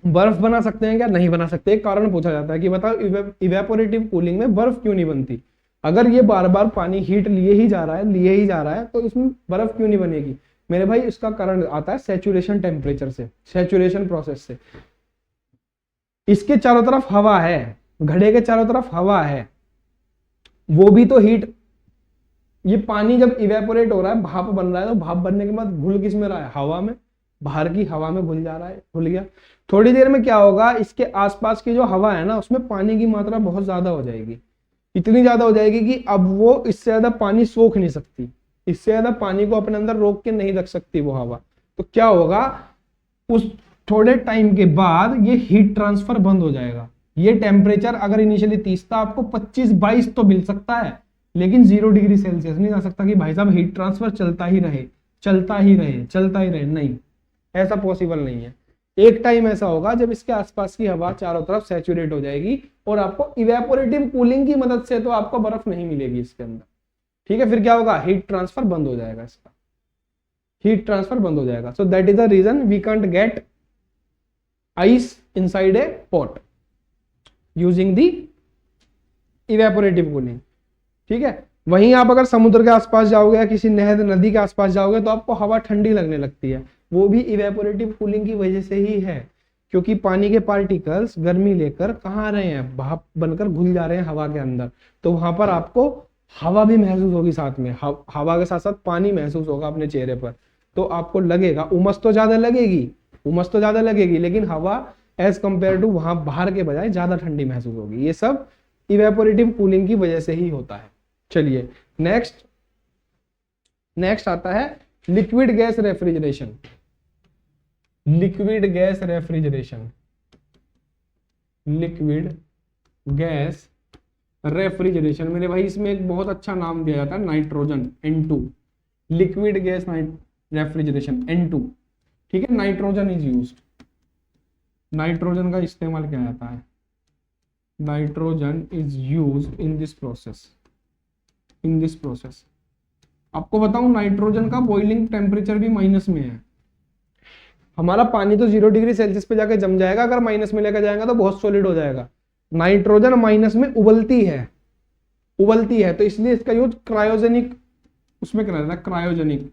बर्फ बना सकते हैं क्या? नहीं बना सकते। एक कारण पूछा जाता है कि बताओ इवेपोरेटिव कूलिंग में बर्फ क्यों नहीं बनती? अगर ये बार बार पानी हीट लिए ही जा रहा है तो इसमें बर्फ क्यों नहीं बनेगी मेरे भाई? इसका कारण आता है सैचुरेशन टेम्परेचर से, सैचुरेशन प्रोसेस से। इसके चारों तरफ हवा है, घड़े के चारों तरफ हवा है, वो भी तो हीट, ये पानी जब इवेपोरेट हो रहा है, भाप बन रहा है, तो भाप बनने के बाद घुल किस में रहा है, हवा में, बाहर की हवा में घुल जा रहा है, घुल गया। थोड़ी देर में क्या होगा, इसके आसपास की जो हवा है ना, उसमें पानी की मात्रा बहुत ज्यादा हो जाएगी, इतनी ज्यादा हो जाएगी कि अब वो इससे ज्यादा पानी सोख नहीं सकती, इससे ज्यादा पानी को अपने अंदर रोक के नहीं रख सकती वो हवा। तो क्या होगा, उस थोड़े टाइम के बाद ये हीट ट्रांसफर बंद हो जाएगा। ये टेम्परेचर अगर इनिशियली 30 था, आपको 25-22 तो मिल सकता है, लेकिन 0 डिग्री सेल्सियस नहीं जा सकता कि भाई साहब हीट ट्रांसफर चलता ही रहे, नहीं, ऐसा पॉसिबल नहीं है। एक टाइम ऐसा होगा जब इसके आसपास की हवा चारों तरफ सैचुरेट हो जाएगी और आपको इवेपोरेटिव कूलिंग की मदद से तो आपको बर्फ नहीं मिलेगी इसके अंदर। ठीक है, फिर क्या होगा, हीट ट्रांसफर बंद हो जाएगा, इसका हीट ट्रांसफर बंद हो जाएगा। So that is the reason we can't get ice inside a pot using the evaporative cooling। ठीक है, वहीं आप अगर समुद्र के आसपास जाओगे या किसी नहर नदी के आसपास जाओगे तो आपको हवा ठंडी लगने लगती है, वो भी इवेपोरेटिव कूलिंग की वजह से ही है, क्योंकि पानी के पार्टिकल्स गर्मी लेकर कहाँ आ रहे हैं, भाप बनकर घुल जा रहे हैं हवा के अंदर, तो वहां पर आपको हवा भी महसूस होगी, साथ में हवा के साथ साथ पानी महसूस होगा अपने चेहरे पर, तो आपको लगेगा, उमस तो ज्यादा लगेगी, लेकिन हवा एज कंपेयर टू वहां बाहर के बजाय ज्यादा ठंडी महसूस होगी। ये सब इवेपोरेटिव कूलिंग की वजह से ही होता है। चलिए नेक्स्ट आता है liquid gas refrigeration. Liquid gas refrigeration मेरे भाई, इसमें एक बहुत अच्छा नाम दिया जाता है, nitrogen, N2, liquid gas refrigeration, N2। ठीक है, नाइट्रोजन इज यूज्ड, नाइट्रोजन का इस्तेमाल किया जाता है, nitrogen is used in this process. आपको बताऊं, नाइट्रोजन का बॉइलिंग टेम्परेचर भी माइनस में है। हमारा पानी तो 0 डिग्री सेल्सियस पे जाके जम जाएगा, अगर माइनस में लेकर जाएगा तो बहुत सॉलिड हो जाएगा। नाइट्रोजन माइनस में उबलती है, तो इसलिए इसका यूज क्रायोजेनिक उसमें करा जाता है, क्रायोजेनिक।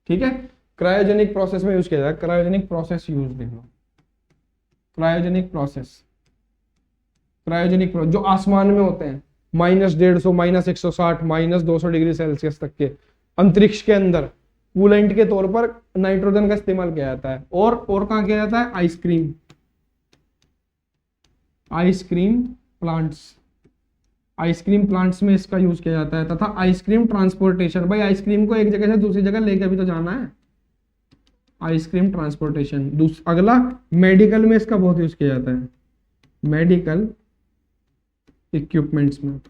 ठीक है, क्रायोजेनिक प्रोसेस में यूज किया जाता है, क्रायोजेनिक प्रोसेस यूज देख लो, क्रायोजेनिक प्रोसेस जो आसमान में होते हैं, -150, -160, -200 डिग्री सेल्सियस तक के अंतरिक्ष के अंदर कूलेंट के तौर पर नाइट्रोजन का इस्तेमाल किया जाता है। और कहां किया जाता है, आइसक्रीम प्लांट्स में इसका यूज किया जाता है, तथा आइसक्रीम ट्रांसपोर्टेशन। भाई आइसक्रीम को एक जगह से दूसरी जगह लेकर भी तो जाना है, आइसक्रीम ट्रांसपोर्टेशन। अगला मेडिकल में इसका बहुत यूज किया जाता है, मेडिकल इक्विपमेंट्स में,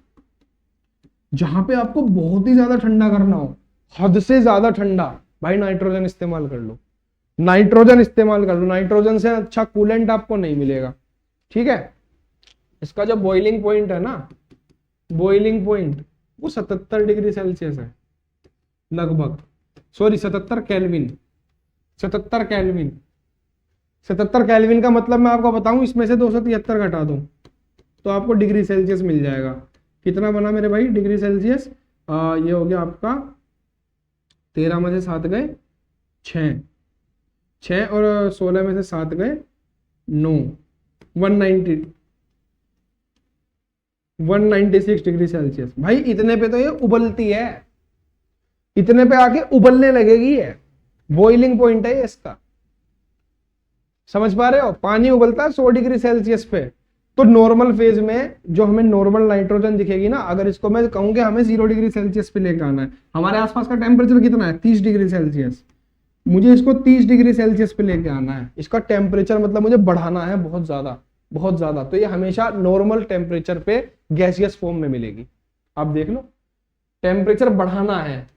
जहां पे आपको बहुत ही ज्यादा ठंडा करना हो, हद से ज्यादा ठंडा, भाई नाइट्रोजन इस्तेमाल कर लो, नाइट्रोजन इस्तेमाल कर लो। नाइट्रोजन से अच्छा कूलेंट आपको नहीं मिलेगा, ठीक है। इसका जो बॉइलिंग पॉइंट है ना, बॉइलिंग पॉइंट वो 77 डिग्री सेल्सियस है लगभग, सॉरी 77 केल्विन, 77 केल्विन। 77 केल्विन का मतलब मैं आपको बताऊं, इसमें से 273 घटा दूं तो आपको डिग्री सेल्सियस मिल जाएगा। कितना बना मेरे भाई डिग्री सेल्सियस? ये हो गया आपका 13 में से 7 गए 6 और 16 में से 7 गए 9, 196 डिग्री सेल्सियस। भाई इतने पे तो ये उबलती है, इतने पे आके उबलने लगेगी है, बॉइलिंग पॉइंट है इसका, समझ पा रहे हो? पानी उबलता है 100 डिग्री सेल्सियस पे, तो नॉर्मल फेज में जो हमें नॉर्मल नाइट्रोजन दिखेगी ना, अगर इसको मैं कहूँ कि हमें 0 डिग्री सेल्सियस पे लेकर आना है, हमारे आसपास का टेम्परेचर कितना है 30 डिग्री सेल्सियस, मुझे इसको 30 डिग्री सेल्सियस पे लेके आना है, इसका टेम्परेचर मतलब मुझे बढ़ाना है बहुत ज्यादा बहुत ज्यादा, तो ये हमेशा नॉर्मल टेम्परेचर पे गैसियस फॉर्म में मिलेगी। आप देख लो, टेम्परेचर बढ़ाना है,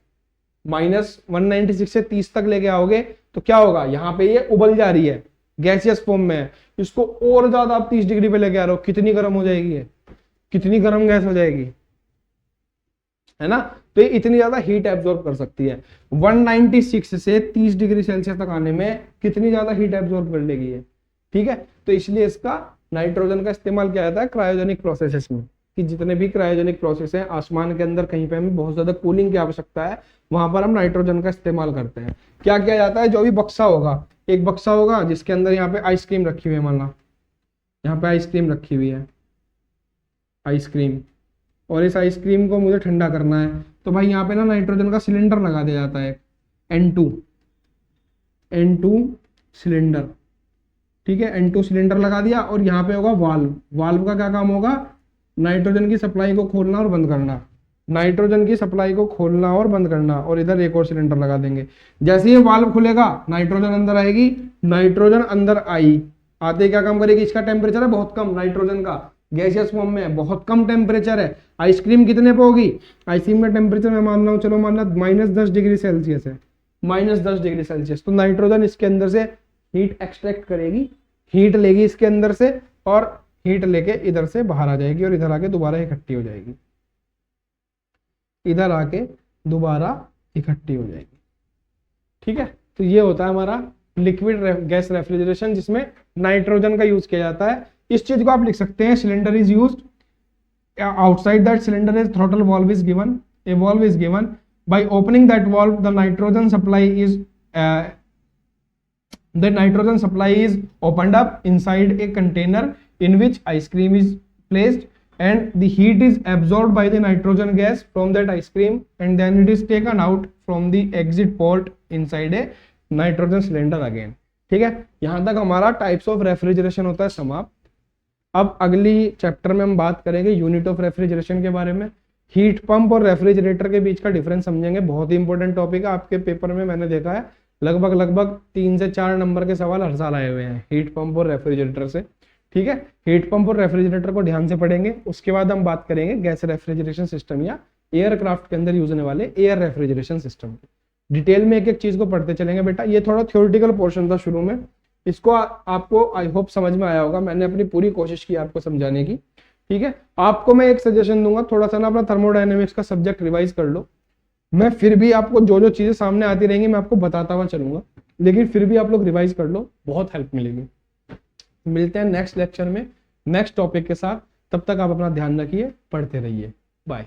-196 से 30 तक लेके आओगे तो क्या होगा, यहाँ पे ये उबल जा रही है, गैसियस फॉर्म में है, इसको और ज्यादा आप 30 डिग्री पे लेके आ रहे हो, कितनी गर्म हो जाएगी है, कितनी गर्म गैस हो जाएगी, है ना। तो ये इतनी ज्यादा हीट एब्जॉर्ब कर सकती है। 196 से 30 डिग्री सेल्सियस तक आने में कितनी ज्यादा हीट एब्जॉर्ब कर लेगी है, ठीक है। तो इसलिए इसका नाइट्रोजन का इस्तेमाल किया जाता है क्रायोजेनिक प्रोसेसेस में, कि जितने भी क्रायोजेनिक प्रोसेस हैं, आसमान के अंदर कहीं पे हमें बहुत ज्यादा कूलिंग की आवश्यकता है, वहां पर हम नाइट्रोजन का इस्तेमाल करते हैं। क्या किया जाता है, जो भी बक्सा होगा, एक बक्सा होगा जिसके अंदर यहाँ पे आइसक्रीम रखी हुई है, मान लो यहाँ पे आइसक्रीम रखी हुई है, आइसक्रीम, और इस आइसक्रीम को मुझे ठंडा करना है, तो भाई यहाँ पे ना नाइट्रोजन का सिलेंडर लगा दिया जाता है, N2 सिलेंडर, ठीक है। N2 सिलेंडर लगा दिया, और यहाँ पे होगा वाल्व। वाल्व का क्या काम होगा, नाइट्रोजन की सप्लाई को खोलना और बंद करना, नाइट्रोजन की सप्लाई को खोलना और बंद करना, और इधर एक और सिलेंडर लगा देंगे। जैसे ही वाल्व खुलेगा नाइट्रोजन अंदर आएगी, नाइट्रोजन अंदर आई, आते क्या काम करेगी, इसका टेम्परेचर है बहुत कम, नाइट्रोजन का गैसियस फॉर्म में है, बहुत कम टेम्परेचर है। आइसक्रीम कितने पे होगी, आइसक्रीम में टेम्परेचर मैं मान रहा हूँ, चलो मान लो -10 डिग्री सेल्सियस है, -10 डिग्री सेल्सियस, तो नाइट्रोजन इसके अंदर से हीट एक्सट्रैक्ट करेगी, हीट लेगी इसके अंदर से, और हीट लेके इधर से बाहर आ जाएगी, और इधर आके दोबारा इकट्ठी हो जाएगी, इधर आके दोबारा इकट्ठी हो जाएगी, ठीक है। तो ये होता है हमारा लिक्विड गैस रेफ्रिजरेशन, जिसमें नाइट्रोजन का यूज किया जाता है। इस चीज को आप लिख सकते हैं, cylinder is used, outside that cylinder is throttle valve is given, a valve is given, by opening that valve the nitrogen supply is opened up inside a container in which ice cream is placed, and the heat is absorbed by the nitrogen gas from that ice cream, and then it is taken out from the exit port inside a nitrogen cylinder again, ठीक है। यहां तक हमारा types of refrigeration होता है समाप्त। अब अगली चैप्टर में हम बात करेंगे यूनिट ऑफ रेफ्रिजरेशन के बारे में, हीट पंप और रेफ्रिजरेटर के बीच का डिफरेंस समझेंगे, बहुत ही इंपॉर्टेंट टॉपिक है, आपके पेपर में मैंने देखा है लगभग 3 से 4 नंबर के सवाल हर साल आए हुए हैं हीट पंप और रेफ्रिजरेटर से, ठीक है। हीट पंप और रेफ्रिजरेटर को ध्यान से पढ़ेंगे, उसके बाद हम बात करेंगे गैस रेफ्रिजरेशन सिस्टम या एयरक्राफ्ट के अंदर यूज होने वाले एयर रेफ्रिजरेशन सिस्टम। डिटेल में एक एक चीज को पढ़ते चलेंगे बेटा। ये थोड़ा थ्योरेटिकल पोर्शन था शुरू में, इसको आपको आई होप समझ में आया होगा, मैंने अपनी पूरी कोशिश की आपको समझाने की, ठीक है। आपको मैं एक सजेशन दूंगा, थोड़ा सा ना अपना थर्मोडायनेमिक्स का सब्जेक्ट रिवाइज कर लो। मैं फिर भी आपको जो जो चीजें सामने आती रहेंगी मैं आपको बताता हुआ चलूंगा, लेकिन फिर भी आप लोग रिवाइज कर लो, बहुत हेल्प मिलेगी। मिलते हैं नेक्स्ट लेक्चर में नेक्स्ट टॉपिक के साथ, तब तक आप अपना ध्यान रखिए, पढ़ते रहिए, बाय।